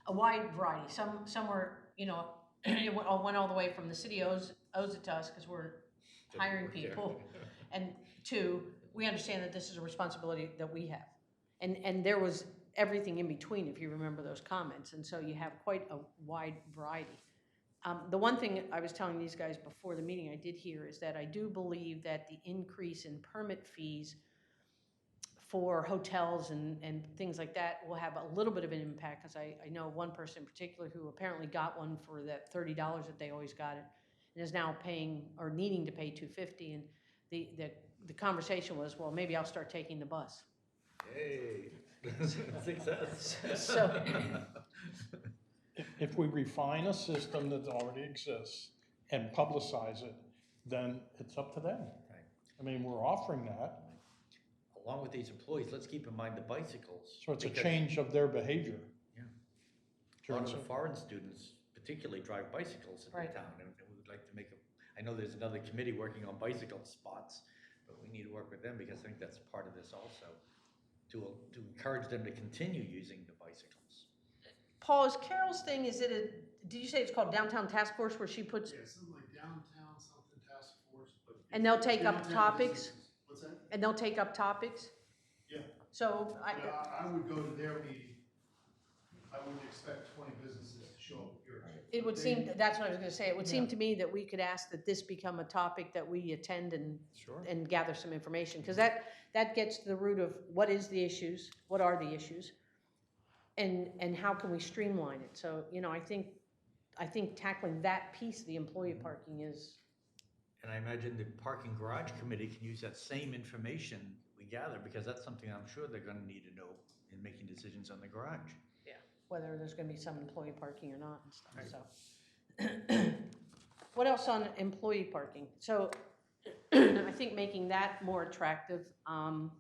a wide variety. Some were, you know, it went all the way from the city owes it to us because we're hiring people, and two, we understand that this is a responsibility that we have. And there was everything in between, if you remember those comments, and so you have quite a wide variety. The one thing I was telling these guys before the meeting I did hear is that I do believe that the increase in permit fees for hotels and things like that will have a little bit of an impact, because I know one person in particular who apparently got one for that $30 that they always got it, and is now paying or needing to pay $250, and the conversation was, well, maybe I'll start taking the bus. Hey, success. So, If we refine a system that already exists and publicize it, then it's up to them. Right. I mean, we're offering that, Along with these employees, let's keep in mind the bicycles. so it's a because change of their behavior. Yeah. A lot of the foreign students particularly drive bicycles in Right. the town, and we would like to make I know there's another committee working on bicycle spots, but we need to work with them, because I think that's part of this also, to encourage them to continue using the bicycles. Paul, is Carol's thing, did you say it's called Downtown Task Force, where she puts, Yeah, something like downtown something task force, but. And they'll take up downtown topics? businesses. What's that? and they'll take up topics? Yeah. So Yeah, I would go to their meeting. I wouldn't expect 20 businesses to show up here. it would They- seem, that's what I was gonna say, it would seem Yeah. to me that we could ask that this become a topic that we attend Sure. and gather some information, because that gets to the root of what is the issues, what are the issues, and how can we streamline it. So, you know, I think tackling that piece of the employee parking is, And I imagine the parking garage committee can use that same information we gather, because that's something I'm sure they're gonna need to know in making decisions on the garage. whether there's gonna be some employee parking or not and stuff, so. What else on employee parking? So, I think making that more attractive, you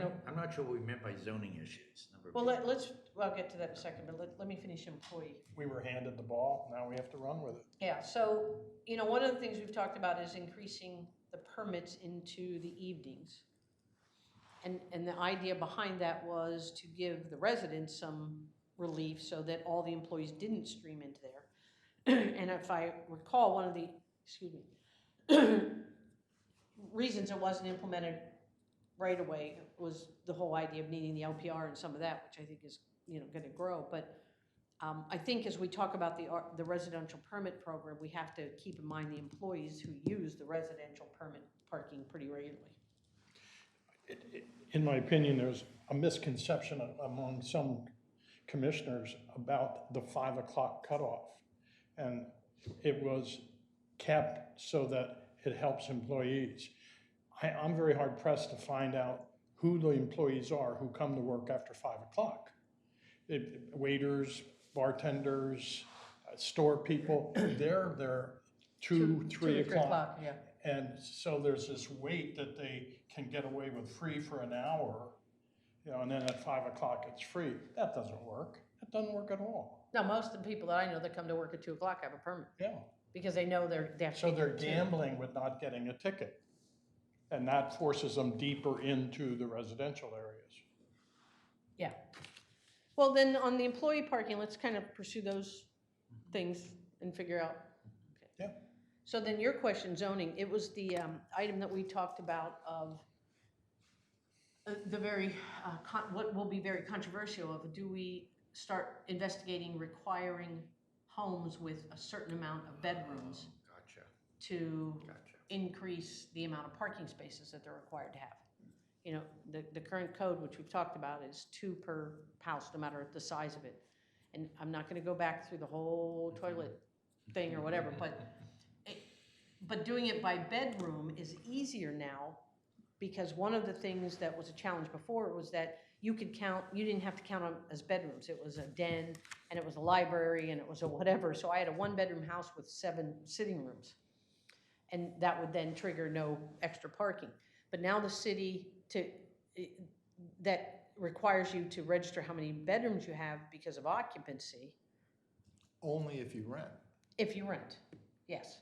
know, I'm not sure what we meant by zoning issues. well, I'll get to that in a second, but let me finish employee. We were handed the ball, now we have to run with it. Yeah, so, you know, one of the things we've talked about is increasing the permits into the evenings. And the idea behind that was to give the residents some relief so that all the employees didn't stream into there. And if I recall, one of the, reasons it wasn't implemented right away was the whole idea of needing the LPR and some of that, which I think is, you know, gonna grow. But I think as we talk about the residential permit program, we have to keep in mind the employees who use the residential permit parking pretty regularly. In my opinion, there's a misconception among some commissioners about the 5 o'clock cutoff. And it was kept so that it helps employees. I'm very hard pressed to find out who the employees are who come to work after 5 o'clock. Waiters, bartenders, store people, they're there 2, 3 o'clock. Yeah. And so there's this wait that they can get away with free for an hour, you know, and then at 5 o'clock it's free. That doesn't work. It doesn't work at all. No, most of the people that I know that come to work at 2 o'clock have a permit, Yeah. because they know they have to So be they're there too. gambling with not getting a ticket. And that forces them deeper into the residential areas. Yeah. Well, then on the employee parking, let's kind of pursue those things and figure out. Okay. Yeah. So then your question, zoning, it was the item that we talked about of the very, what will be very controversial of, do we start investigating requiring homes with a certain amount of bedrooms Gotcha, to gotcha. increase the amount of parking spaces that they're required to have? You know, the current code, which we've talked about, is 2 per house, no matter the size of it. And I'm not gonna go back through the whole toilet thing or whatever, but doing it by bedroom is easier now, because one of the things that was a challenge before was that you didn't have to count them as bedrooms. It was a den, and it was a library, and it was a whatever. So I had a 1-bedroom house with 7 sitting rooms. And that would then trigger no extra parking. But now the city that requires you to register how many bedrooms you have because of occupancy. Only if you rent. If you rent, yes.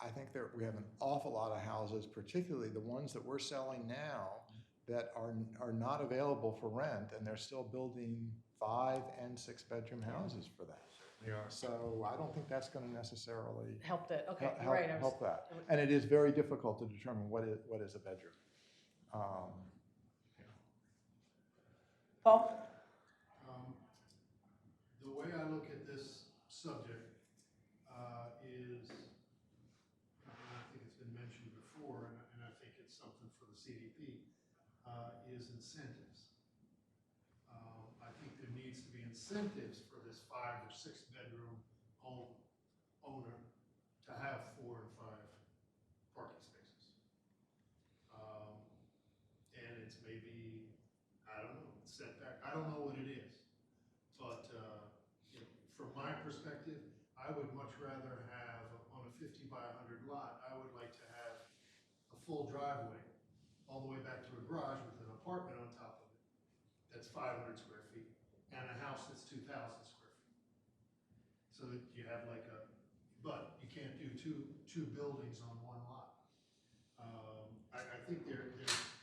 I think we have an awful lot of houses, particularly the ones that we're selling now, that are not available for rent, and they're still building 5 and 6 bedroom houses for that. They are. So I don't think that's going to necessarily Help that, okay, help, you're right. help that. And it is very difficult to determine what is a bedroom. Paul? The way I look at this subject is, and I think it's been mentioned before, and I think it's something for the CDP, is incentives. I think there needs to be incentives for this 5 or 6 bedroom home owner to have 4 and 5 parking spaces. And it's maybe, I don't know, setback, I don't know what it is. But you know, from my perspective, I would much rather have, on a 50 by 100 lot, I would like to have a full driveway all the way back to a garage with an apartment on top of it that's 500 square feet, and a house that's 2,000 square feet. So that you have like but you can't do two buildings on one lot. I think there's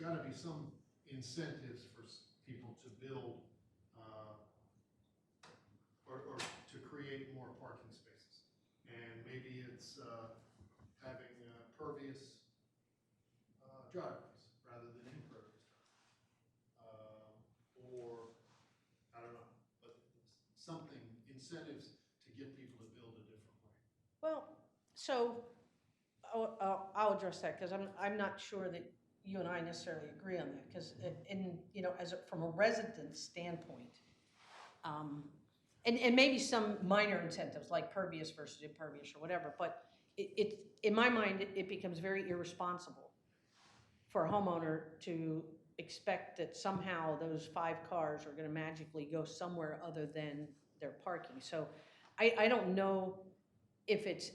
got to be some incentives for people to build or to create more parking spaces. And maybe it's having pervious driveways rather than impervious driveways. Or, I don't know, but something, incentives to get people to build a different way. Well, so I'll address that, because I'm not sure that you and I necessarily agree on that, because from a resident standpoint, and maybe some minor incentives like pervious versus impervious or whatever, but in my mind, it becomes very irresponsible for a homeowner to expect that somehow those 5 cars are going to magically go somewhere other than their parking. So I don't know if it's,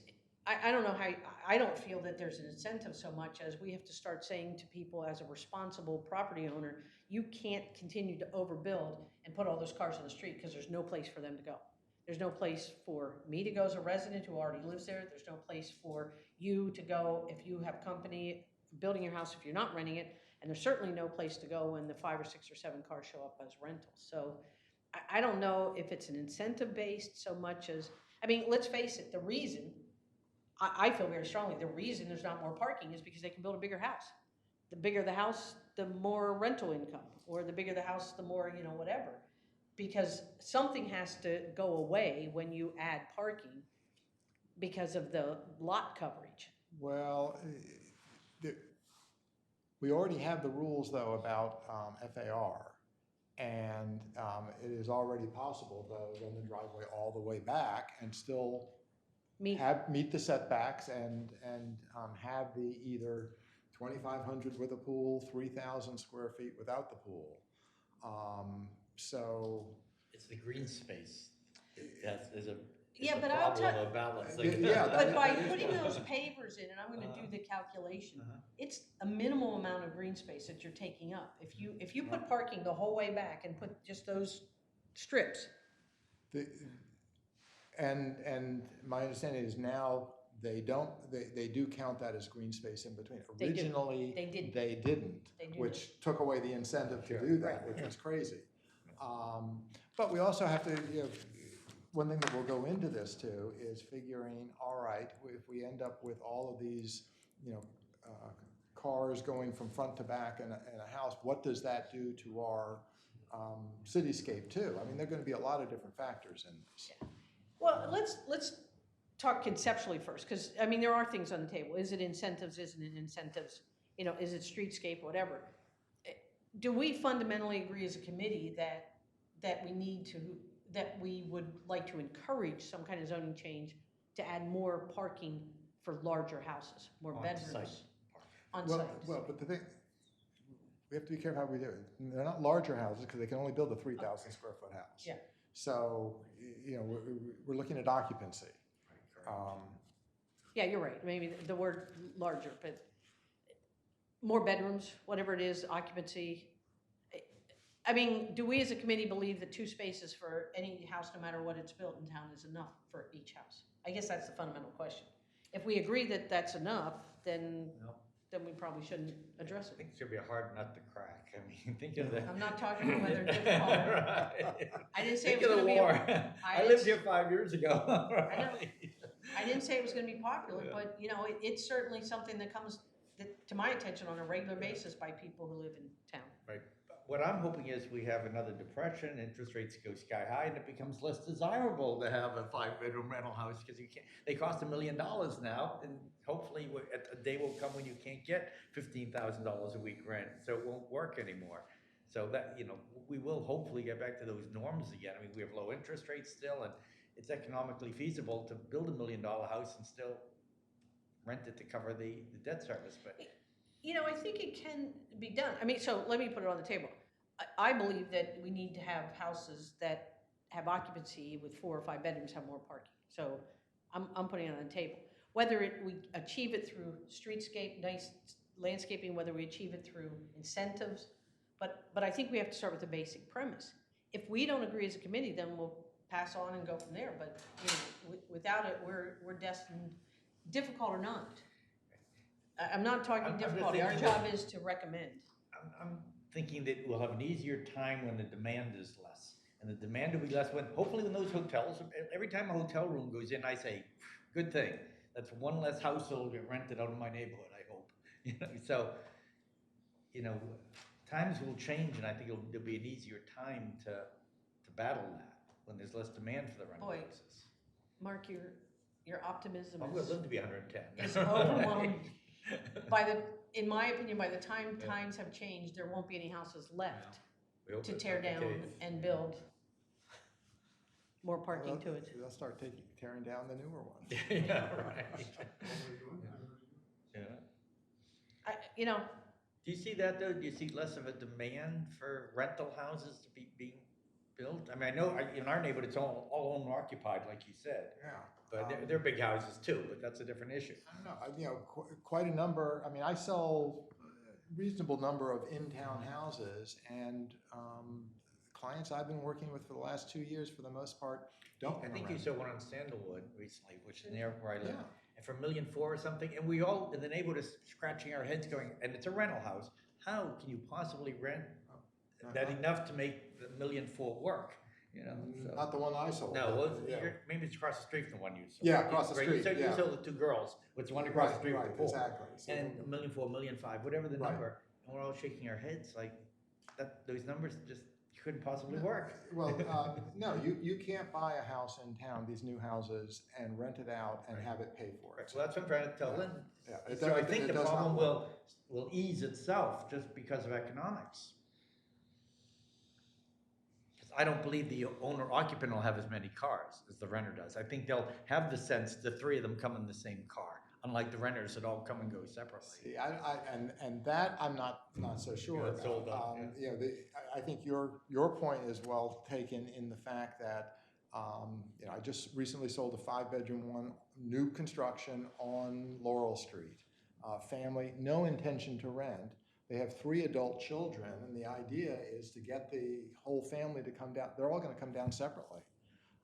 I don't know how, I don't feel that there's an incentive so much as we have to start saying to people as a responsible property owner, you can't continue to overbuild and put all those cars on the street because there's no place for them to go. There's no place for me to go as a resident who already lives there. There's no place for you to go if you have company building your house if you're not renting it. And there's certainly no place to go when the 5 or 6 or 7 cars show up as rentals. So I don't know if it's an incentive based so much as, I mean, let's face it, the reason, I feel very strongly, the reason there's not more parking is because they can build a bigger house. The bigger the house, the more rental income, or the bigger the house, the more, whatever. Because something has to go away when you add parking because of the lot coverage. Well, we already have the rules, though, about FAR. And it is already possible to run the driveway all the way back and still meet the setbacks and have the either 2,500 with a pool, 3,000 square feet without the pool. So It's the green space. There's a But I'll problem of balance. But by putting those pavers in, and I'm going to do the calculation, it's a minimal amount of green space that you're taking up. If you put parking the whole way back and put just those strips. And my understanding is now They don't, they do count that as green space in between. They do. Originally, They didn't. they didn't, They do which took away the incentive to Sure. do that, Right. which was crazy. But we also have to, one thing that will go into this too is figuring, all right, if we end up with all of these, cars going from front to back in a house, what does that do to our cityscape too? I mean, there are going to be a lot of different factors in this. Well, let's talk conceptually first, because, I mean, there are things on the table. Is it incentives, isn't it incentives? Is it streetscape, whatever? Do we fundamentally agree as a committee that we would like to encourage some kind of zoning change to add more parking for larger houses, more bedrooms? On site. Well, but the thing, we have to be careful how we do it. They're not larger houses because they can only build a 3,000 square foot house. Yeah. So, we're looking at occupancy. Yeah, you're right. Maybe the word larger, but more bedrooms, whatever it is, occupancy. I mean, do we as a committee believe that 2 spaces for any house, no matter what it's built in town, is enough for each house? I guess that's the fundamental question. If we agree that that's enough, then we probably shouldn't address I it. think it's gonna be a hard nut to crack. I mean, think of the. I'm not talking about whether it's difficult. Right. I didn't say Think it was of the gonna be. war. I lived here 5 years ago. I didn't say it was gonna be popular, Yeah. but it's certainly something that comes to my attention on a regular basis by people who live in town. Right. What I'm hoping is we have another depression, interest rates go sky high, and it becomes less desirable to have a 5-bedroom rental house because they cost $1 million now, and hopefully a day will come when you can't get $15,000 a week rent, so it won't work anymore. So that, we will hopefully get back to those norms again. I mean, we have low interest rates still, and it's economically feasible to build $1 million house and still rent it to cover the debt service, but. I think it can be done. I mean, so let me put it on the table. I believe that we need to have houses that have occupancy with 4 or 5 bedrooms have more parking. So I'm putting it on the table. Whether we achieve it through streetscape, nice landscaping, whether we achieve it through incentives, but I think we have to start with the basic premise. If we don't agree as a committee, then we'll pass on and go from there. But without it, we're destined, difficult or not. I'm not talking I'm just difficulty. Our thinking job is to recommend. I'm thinking that we'll have an easier time when the demand is less. And the demand will be less hopefully when those hotels, every time a hotel room goes in, I say, good thing. That's one less house that'll get rented out of my neighborhood, I hope. So, times will change, and I think there'll be an easier time to battle that when there's less demand for the rental Boy. houses. Mark, your optimism I'm gonna live to be 110. is overwhelming. In my opinion, by the time times have changed, there won't be any houses left We hope to that's tear not the down case. and build more parking to it. They'll start tearing down the newer ones. Yeah, right. Yeah. Do you see that though? Do you see less of a demand for rental houses to be being built? I mean, I know in our neighborhood, it's all owner occupied, like you said. Yeah. But they're big houses too, but that's a different issue. I don't know, quite a number, I mean, I sell a reasonable number of in-town houses, and clients I've been working with for the last 2 years, for the most part, don't I want to think you rent. saw one on Sandalwood recently, which is near where I live. Yeah. And for $1.4 million or something, and we all in the neighborhood is scratching our heads going, and it's a rental house. How can you possibly rent that enough to make the $1.4 million work? So. Not the one I sold. No, well, Yeah. maybe it's across the street from the one you sold. Yeah, across the Right, street, You yeah. sold the 2 girls, what's the one across the street Right, with the pool. exactly. So And $1.4 million, $1.5 million, whatever the Right. number, and we're all shaking our heads like those numbers just couldn't possibly work. Well, no, you can't buy a house in town, these new houses, and rent it out and have it pay for Right, it. so that's what I'm trying to tell Lynn. Yeah, So I think it the does not problem work. will ease itself just because of economics. 'Cause I don't believe the owner occupant will have as many cars as the renter does. I think they'll have the sense the 3 of them come in the same car, unlike the renters that all come and go separately. See, and that I'm not so sure Yeah, it's all about. done, yeah. I think your point is well taken in the fact that, I just recently sold a 5-bedroom one, new construction on Laurel Street. Family, no intention to rent. They have 3 adult children, and the idea is to get the whole family to come down. They're all going to come down separately.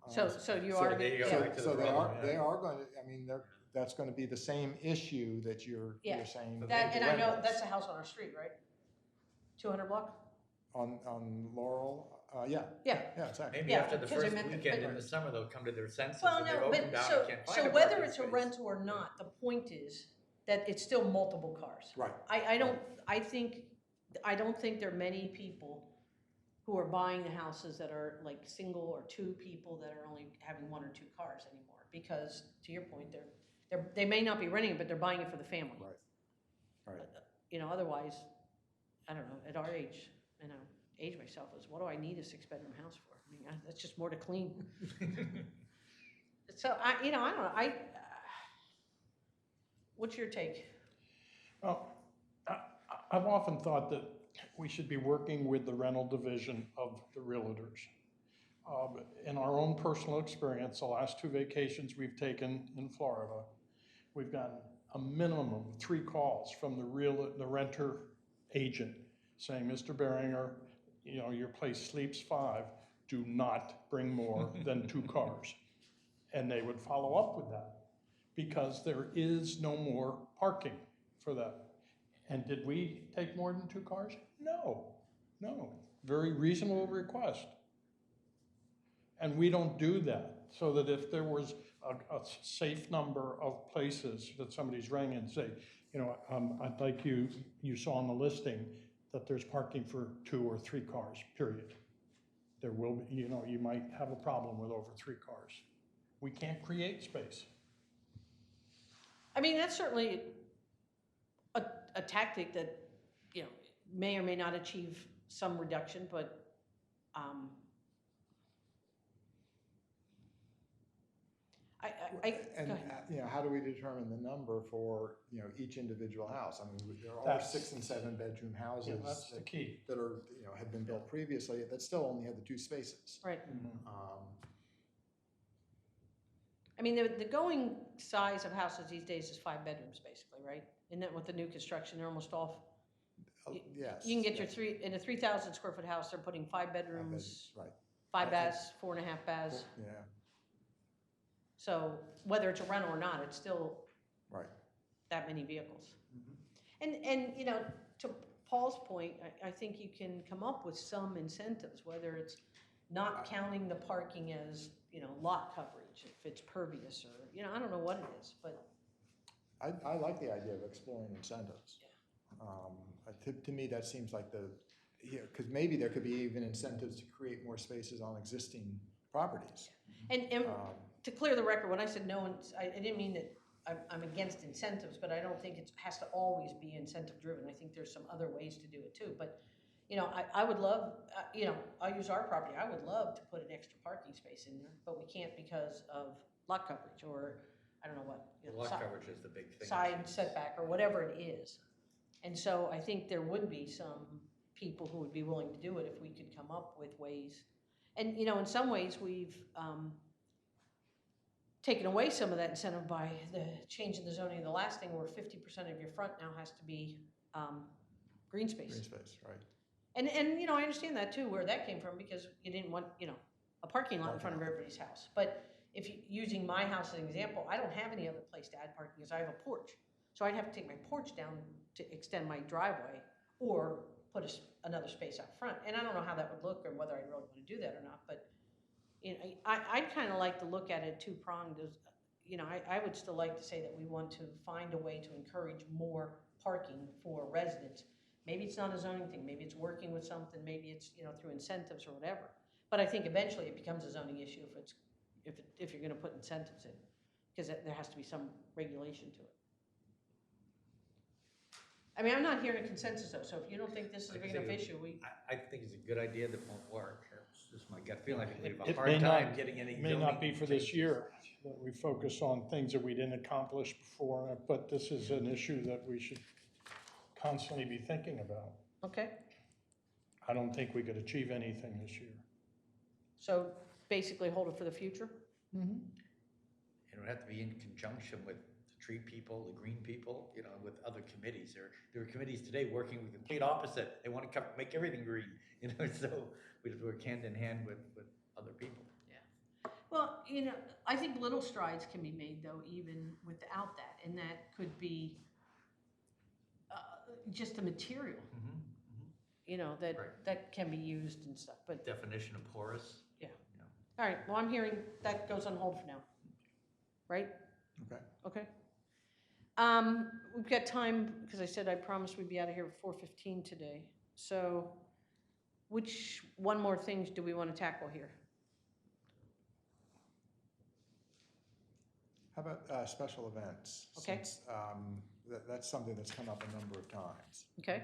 So you So- are, there you go, yeah. back to the So problem, they yeah. are going to, I mean, that's going to be the same issue that you're Yeah. saying. with That, the and I know, rentals. that's a house on our street, right? 200 block? On Laurel, yeah, Yeah. yeah, exactly. Maybe Yeah, after the because I first meant that- weekend but- in the summer, they'll come to their senses Well, and they've no, opened but down so, and can't find so a whether parking it's a space. rental or not, the point is that it's still multiple cars. Right. I don't, I don't think there are many people who are buying the houses that are like single or two people that are only having one or two cars anymore. Because to your point, they may not be renting it, but they're buying it for the family. Right. You know, otherwise, I don't know, at our age, you know, age myself is, what do I need a 6-bedroom house for? I mean, that's just more to clean. So I don't know, what's your take? Well, I've often thought that we should be working with the rental division of the realtors. In our own personal experience, the last 2 vacations we've taken in Florida, we've gotten a minimum of 3 calls from the renter agent saying, Mr. Beringer, you know, your place sleeps 5, do not bring more than 2 cars. And they would follow up with that because there is no more parking for that. And did we take more than 2 cars? No. Very reasonable request. And we don't do that, so that if there was a safe number of places that somebody's rang and say, you know, I'd like you saw on the listing that there's parking for 2 or 3 cars, period. There will be, you know, you might have a problem with over 3 cars. We can't create space. I mean, that's certainly a tactic that, you know, may or may not achieve some reduction, but, And, go ahead. you know, how do we determine the number for, you know, each individual house? I mean, there are That's- 6 and 7 bedroom houses Yeah, that's the key. that are, you know, had been built previously that still only had the 2 spaces. Right. Um, I mean, the going size of houses these days is 5 bedrooms, basically, right? Isn't that with the new construction, they're almost all, Yes. you can get your yes. in a 3,000 square foot house, they're putting 5 bedrooms, Right, 5 I- baths, 4.5 baths. yeah, So whether it's a rental or not, it's still right. that many vehicles. And, you know, to Paul's point, I think you can come up with some incentives, whether it's not counting the parking as, you know, lot coverage, if it's pervious or, you know, I don't know what it is, but. I like the idea of exploring incentives. To me, that seems like because maybe there could be even incentives to create more spaces on existing properties. And Um, to clear the record, when I said no, I didn't mean that I'm against incentives, but I don't think it has to always be incentive driven. I think there's some other ways to do it too. But, you know, I would love, you know, I'll use our property. I would love to put an extra parking space in there, but we can't because of lot coverage or I don't know what. You know, Lot coverage is the big thing. side setback or whatever it is. And so I think there would be some people who would be willing to do it if we could come up with ways. And, you know, in some ways, we've taken away some of that incentive by the change in the zoning of the last thing where 50% of your front now has to be green space. Green space, right. And, you know, I understand that too, where that came from because you didn't want, you know, a parking lot in front of everybody's house. But if you, using my house as an example, I don't have any other place to add parking because I have a porch. So I'd have to take my porch down to extend my driveway or put another space out front. And I don't know how that would look or whether I really want to do that or not, but you know, I'd kind of like to look at it two-pronged. You know, I would still like to say that we want to find a way to encourage more parking for residents. Maybe it's not a zoning thing, maybe it's working with something, maybe it's, you know, through incentives or whatever. But I think eventually it becomes a zoning issue if you're gonna put incentives in, because there has to be some regulation to it. I mean, I'm not hearing consensus though, so if you don't think this is a Like I big enough say, issue, I think it's a good idea that won't work. It's just my gut feeling. I think we have a It hard may time not- getting any. May not be zoning for this changes. year, that we focus on things that we didn't accomplish before, but this is an issue that we should constantly be thinking about. okay? I don't think we could achieve anything this year. So basically hold it for the future? It would have to be in conjunction with the tree people, the green people, you know, with other committees. There are committees today working with the complete opposite. They want to make everything green, you know, so we have to work hand in hand with other people. Well, I think little strides can be made though, even without that, and that could be just the material, that, Right. that can be used and stuff, but, Definition of porous. all right, well, I'm hearing that goes on hold for now, right? Okay. Okay. We've got time, because I said I promised we'd be out of here at 4:15 today, so one more things do we want to tackle here? How about special events? Okay. Since, that's something that's come up a number of times. Okay,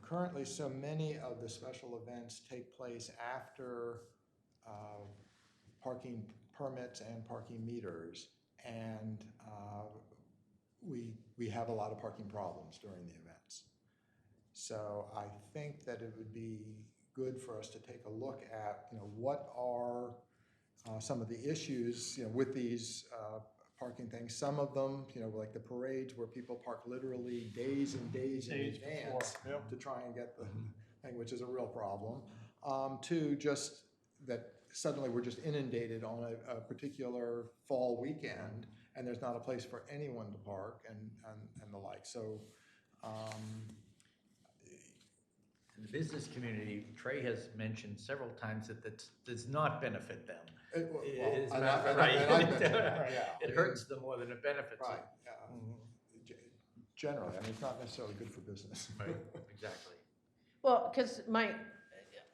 Currently, so many of the special events take place after parking permits and parking meters, and we have a lot of parking problems during the events. So I think that it would be good for us to take a look at, what are some of the issues, with these parking things. Some of them, like the parades where people park literally days and days in Days advance before, yep. to try and get the thing, which is a real problem. Two, just that suddenly we're just inundated on a particular fall weekend, and there's not a place for anyone to park and the like. So, In the business community, Trey has mentioned several times that does not benefit them. As a matter of fact, I've mentioned that, yeah. It hurts them more than it benefits them. Right. Generally, it's not necessarily good for business. Right, exactly. well, because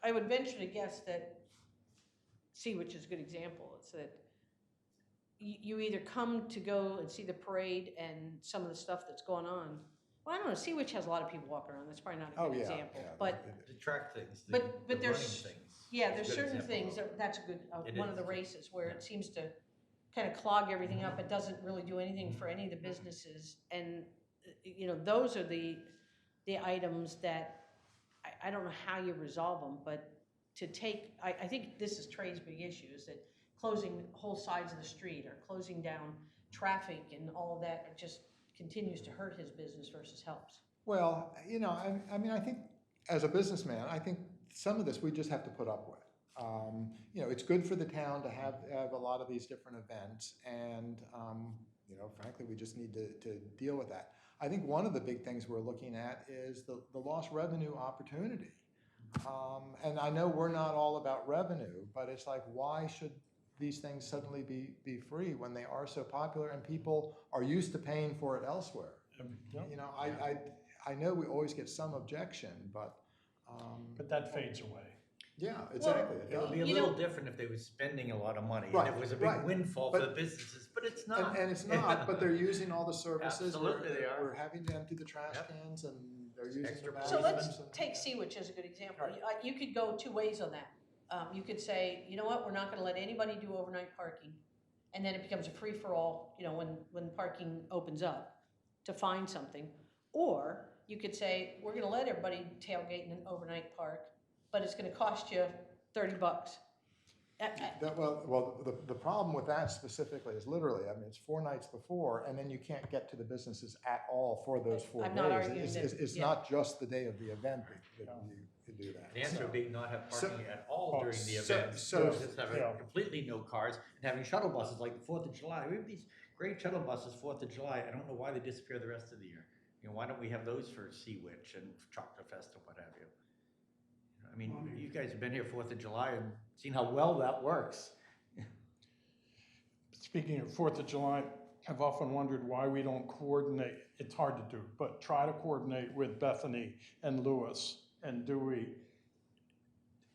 I would venture to guess that, which is a good example, it's that you either come to go and see the parade and some of the stuff that's going on. Well, I don't know, Sea Witch has a lot of people walking around, that's probably not a good example, but, The track things, the but running there's, things. yeah, is a there's good certain example things, of- that's a good, It one is. of the races where Yeah. it seems to kind of clog everything up, it doesn't really do anything for any of the businesses, and, those are the items that, I don't know how you resolve them, but I think this is Trey's big issue, is that closing whole sides of the street or closing down traffic and all of that, it just continues to hurt his business versus helps. Well, I mean, I think as a businessman, I think some of this we just have to put up with. It's good for the town to have a lot of these different events, and frankly, we just need to deal with that. I think one of the big things we're looking at is the lost revenue opportunity. And I know we're not all about revenue, but it's like, why should these things suddenly be free when they are so popular and people are used to paying for it elsewhere? I know we always get some objection, but that fades away. yeah, exactly. It would be a little different if they were spending a lot of money and Right, it was a big right. windfall for the businesses, but it's not. And it's not, but they're using all the services. Absolutely they are. We're having to empty the trash Yep. cans, and they're using Extra the places. So let's bathrooms and- take Sea Witch as a good example. Right. You could go two ways on that. You could say, you know what, we're not gonna let anybody do overnight parking, and then it becomes a free-for-all, when parking opens up, to find something. Or you could say, we're gonna let everybody tailgate in an overnight park, but it's gonna cost you $30. The problem with that specifically is literally, it's 4 nights before, and then you can't get to the businesses at all for those 4 I'm days. not arguing that, It's yeah. not just the day of the event that you do that. The answer would be not have So- parking at all during the so- event. so- Just having completely no cars and having shuttle buses like the 4th of July. We have these great shuttle buses, 4th of July. I don't know why they disappear the rest of the year. Why don't we have those for Sea Witch and Chocolate Fest and what have you? I mean, you guys have been here 4th of July and seen how well that works. Speaking of 4th of July, I've often wondered why we don't coordinate. It's hard to do, but try to coordinate with Bethany and Lewis and Dewey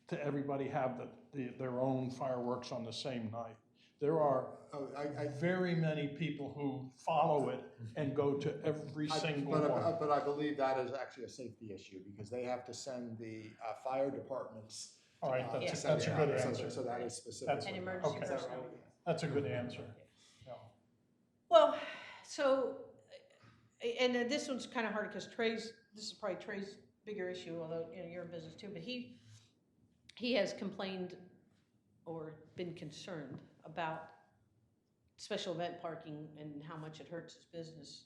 to everybody have their own fireworks on the same night. There are very many people who follow it and go to every single one. But I believe that is actually a safety issue, because they have to send the fire departments. All right, to that's send a it good out. answer. So that is specific. And emergency Okay. personnel. That's a good answer. Yeah. Well, so, and then this one's kind of hard because this is probably Trey's bigger issue, although, you're in business too, but he has complained or been concerned about special event parking and how much it hurts his business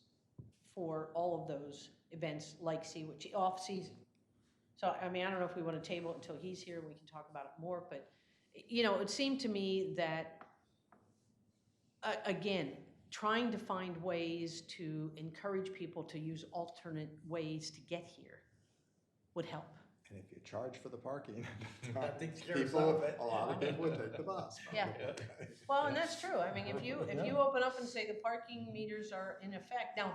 for all of those events like Sea Witch, off-season. So, I mean, I don't know if we want to table it until he's here, we can talk about it more, but, you know, it seemed to me that, again, trying to find ways to encourage people to use alternate ways to get here would help. And if you charge for the parking, That takes care of some of it. a lot of people would take the bus. Yeah. probably. Well, and that's true. I mean, if you open up and say the parking meters are in effect, now,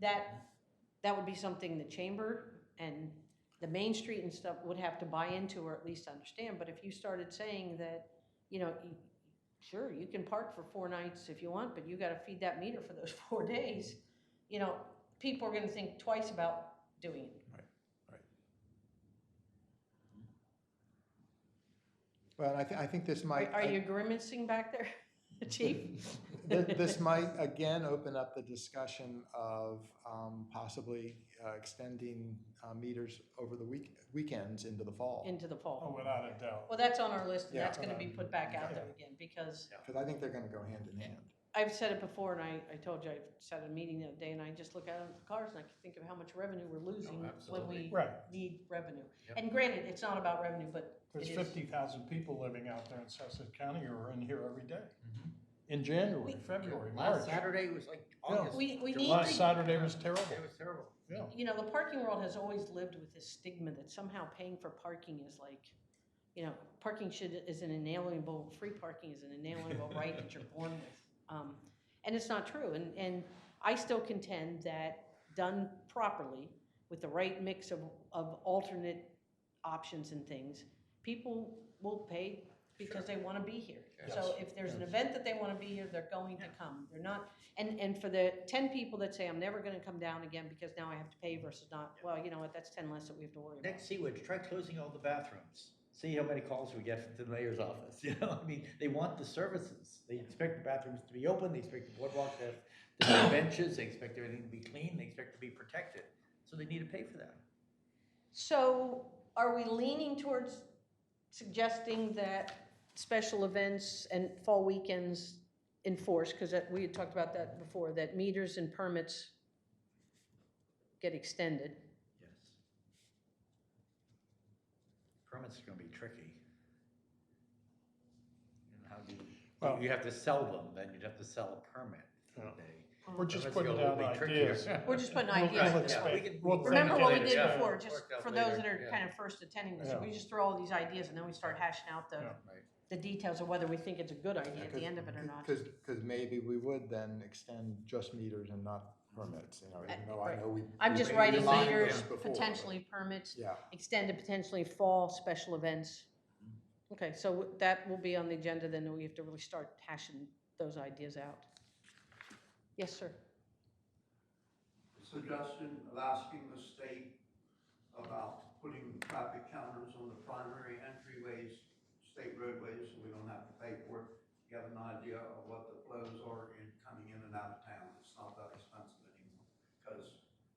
that would be something the chamber and the Main Street and stuff would have to buy into or at least understand. But if you started saying that, you know, sure, you can park for 4 nights if you want, but you gotta feed that meter for those 4 days, you know, people are gonna think twice about doing it. Well, I think this might. Are you grimacing back there, Chief? This might, again, open up the discussion of possibly extending meters over the weekends into the fall. Into the Oh, fall. without a doubt. Well, that's on our list, and Yeah. that's gonna be put back out there again, because Because I think they're gonna go hand in hand. I've said it before, and I told you, I sat at a meeting the other day, and I just look at the cars, and I can think of how much revenue we're losing when absolutely. we Right. need revenue. Yep. And granted, it's not about revenue, but There's it is. 50,000 people living out there in Sussex County who are in here every day. Mhm. In January, We- February, March. Last Saturday was like Yeah. August. We need July. Last Saturday was terrible. It was terrible. Yeah. You know, the parking world has always lived with this stigma that somehow paying for parking is like, you know, parking is an inalienable, free parking is an inalienable right that you're born with. And it's not true. And I still contend that done properly, with the right mix of alternate options and things, people will pay because they want to be here. Yes. So if there's an Yes. event that they want to be here, they're going to come. They're not, and for the 10 people that say, I'm never going to come down again because now I have to pay versus not, well, you know what, that's 10 less that we have to worry about. Next, Seaway, try closing all the bathrooms. See how many calls we get from the mayor's office, you know, I mean, they want the services. They expect the bathrooms to be open, they expect the boardwalk to have benches, they expect everything to be clean, they expect to be protected. So they need to pay for that. So are we leaning towards suggesting that special events and fall weekends enforce, because we had talked about that before, that meters and permits get extended? Yes. Permits are gonna be tricky. And how do Well- you have to sell them, then you'd have to sell a permit for the Yeah. day. We're just Permits putting are a down little bit trickier. ideas. We're just putting We'll- ideas. we'll out there. expand- we'll Remember think what we it did later. before, Yeah. just Worked out for those later, that are yeah. kind of first attending this, Yeah. we just throw all these ideas and then we start hashing out Yeah. Right. the details of whether we think it's a good idea at the end of it or not. Because maybe we would then extend just meters and not permits, you know, even though I Right. know we. I'm we just made writing design meters, this before, but- potentially permits, Yeah, extended potentially fall special events. Okay, so that will be on the agenda, then we have to really start hashing those ideas out. Yes, sir. Suggestion of asking the state about putting traffic counters on the primary entryways, state roadways, so we don't have to pay for it. Get an idea of what the flows are in coming in and out of town. It's not that expensive anymore, because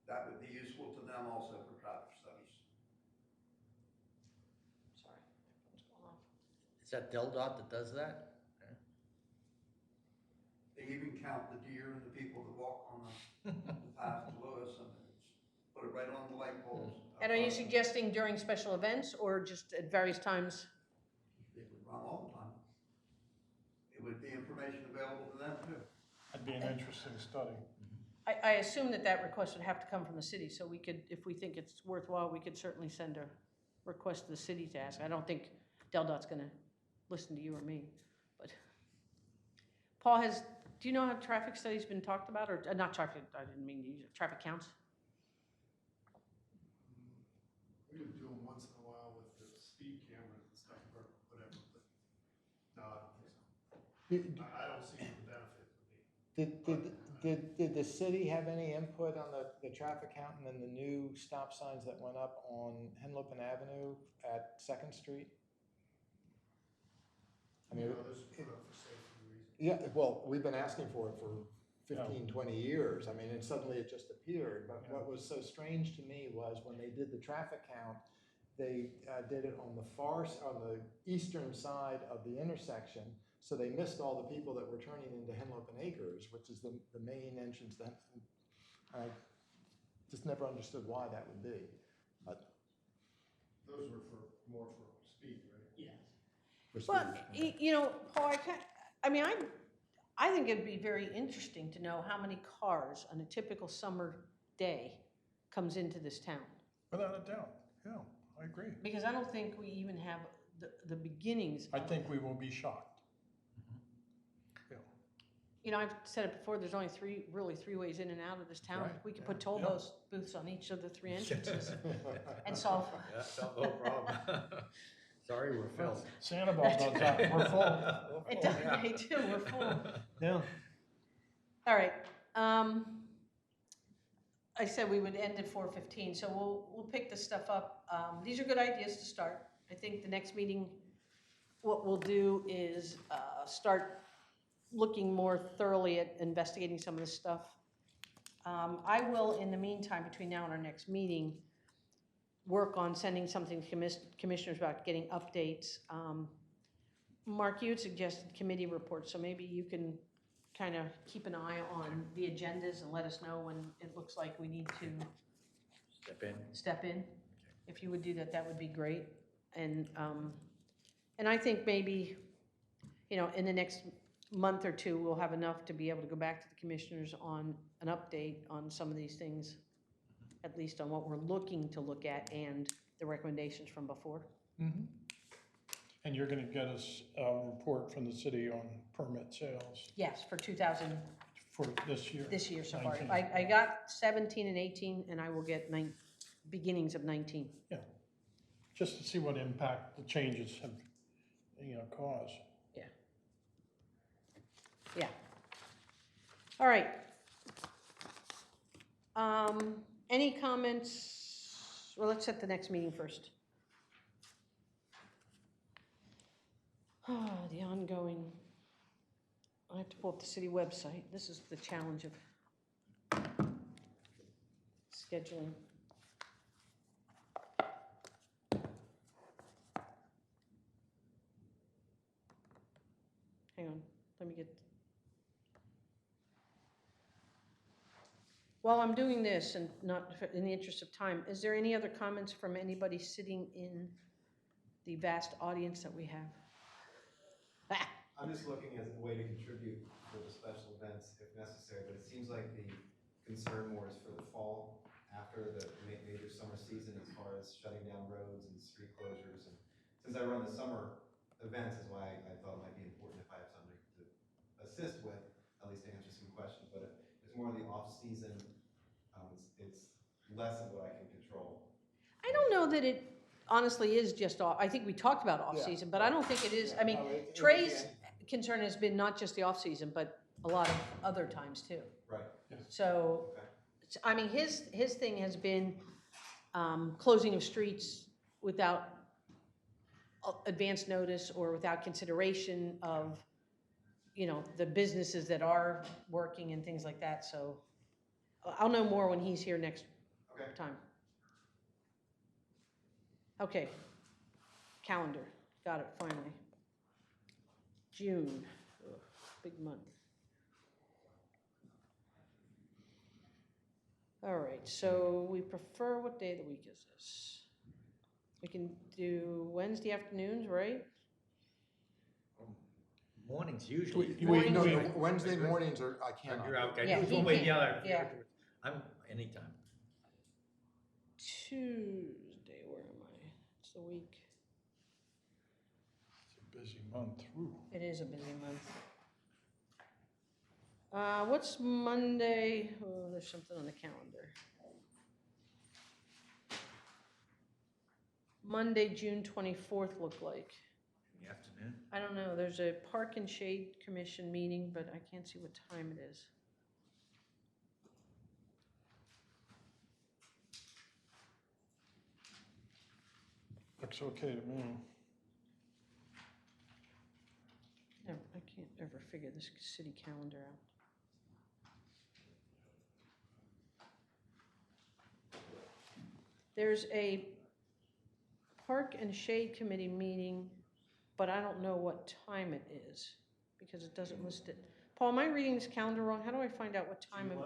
that would be useful to them also for traffic studies. Sorry. What's going on? Is that Del Dot that does that? They even count the deer and the people that walk on the path to Lewis, and it's- put it right on the light poles. And are you suggesting during special events or just at various times? It would run all the time. It would be information available to them too. That'd be an interesting study. I assume that request would have to come from the city, so we could, if we think it's worthwhile, we could certainly send a request to the city to ask. I don't think Del Dot's gonna listen to you or me, but. Paul, do you know how traffic study's been talked about, or, not traffic, I didn't mean to use it, traffic counts? We would do them once in a while with the speed cameras and stuff or whatever, but no, I don't think so. I don't see what the benefit would be. Did the city have any input on the traffic count and then the new stop signs that went up on Henlopen Avenue at Second Street? I mean, You know, those are put up for safety reasons. yeah, well, we've been asking for it for 15, 20 years. I mean, and suddenly it just appeared. But what was so strange to me was when they did the traffic count, they did it on the eastern side of the intersection. So they missed all the people that were turning into Henlopen Acres, which is the main entrance. I just never understood why that would be. But Those were more for speed, right? Yes. For Well, speed. you know, Paul, I think it'd be very interesting to know how many cars on a typical summer day comes into this town. Without a doubt, yeah, I agree. Because I don't think we even have the beginnings I of- think we will be shocked. Yeah. You know, I've said it before, there's only really three ways in and out of this town. Right, We could yeah, put toll yeah. booths on each of the three entrances and solve. Yeah, no problem. Sorry, we're filled. Sanibel does that, we're full. It does, they do, we're full. Yeah. All right, I said we would end at 4:15, so we'll pick this stuff up. These are good ideas to start. I think the next meeting, what we'll do is start looking more thoroughly at investigating some of this stuff. I will, in the meantime, between now and our next meeting, work on sending something to commissioners about getting updates. Mark, you had suggested committee reports, so maybe you can kind of keep an eye on the agendas and let us know when it looks like we need to Step in. If you would do that, that would be great. And I think maybe, you know, in the next month or two, we'll have enough to be able to go back to the commissioners on an update on some of these things, at least on what we're looking to look at and the recommendations from before. Mhm. And you're gonna get us a report from the city on permit sales Yes, for 2000, for this year. this year so far. 19. I got 17 and 18, and I will get beginnings of 19. Just to see what impact the changes have, caused. Yeah. All right. Any comments? Well, let's set the next meeting first. The ongoing, I have to pull up the city website. This is the challenge of scheduling. Hang on, let me get. While I'm doing this, and not in the interest of time, is there any other comments from anybody sitting in the vast audience that we have? I'm just looking as a way to contribute for the special events if necessary, but it seems like the concern more is for the fall, after the major summer season, as far as shutting down roads and street closures. And since I run the summer events is why I thought it might be important if I have somebody to assist with, at least to answer some questions. But if it's more of the off-season, it's less of what I can control. I don't know that it honestly is just off. I think we talked about off-season, but I don't think it is. I mean, Trey's concern has been not just the off-season, but a lot of other times too. Right. So, Okay. I mean, his thing has been closing of streets without advance notice or without consideration of, you know, the businesses that are working and things like that. So I'll know more when he's here next Okay. time. Okay, calendar, got it, finally. June, ugh, big month. All right, so we prefer, what day of the week is this? We can do Wednesday afternoons, right? Mornings usually. We- No, we- no, Wednesday mornings are, I cannot. Okay, Yeah, it's he one way or can't, the other. yeah. I'm anytime. Tuesday, where am I? It's the week. It's a busy month. Ooh. It is a busy month. What's Monday? Oh, there's something on the calendar. Monday, June 24th look like. In the afternoon. I don't know, there's a Park and Shade Commission meeting, but I can't see what time it is. Looks okay to me. No, I can't ever figure this city calendar out. There's a Park and Shade Committee meeting, but I don't know what time it is, because it doesn't list it. Paul, am I reading this calendar wrong? How do I find out what time of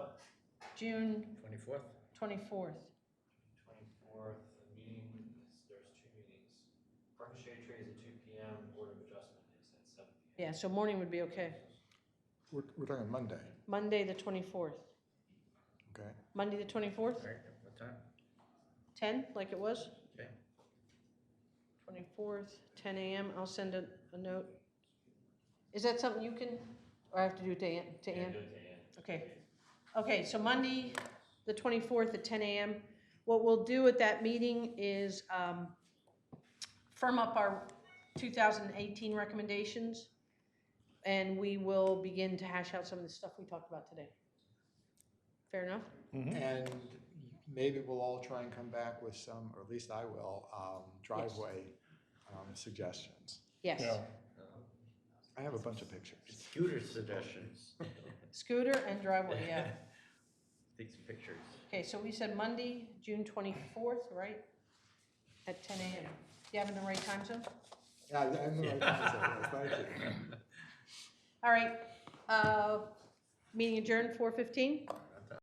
June 24th? 24th? 24th, the meeting, there's two Yeah, so morning would be okay. We're talking Monday, Monday, the 24th. okay? Monday, the 24th, All right, what time? 10, like it was? Okay. 24th, 10 a.m. I'll send a note. Is that something you can, or I have to do it to Ann? To Ann? Okay. Okay, so Monday, the 24th at 10 a.m. What we'll do at that meeting is firm up our 2018 recommendations, and we will begin to hash out some of the stuff we talked about today. Fair enough? And maybe we'll all try and come back with some, or at least I will, driveway suggestions. Yes. Yeah. I have a bunch of pictures. Scooter suggestions. Scooter and driveway, yeah. Take some pictures. Okay, so we said Monday, June 24th, right? At 10 a.m. Do you have in the right time zone? Yeah, I'm the right answer, thank you. All right, meeting adjourned, 4:15.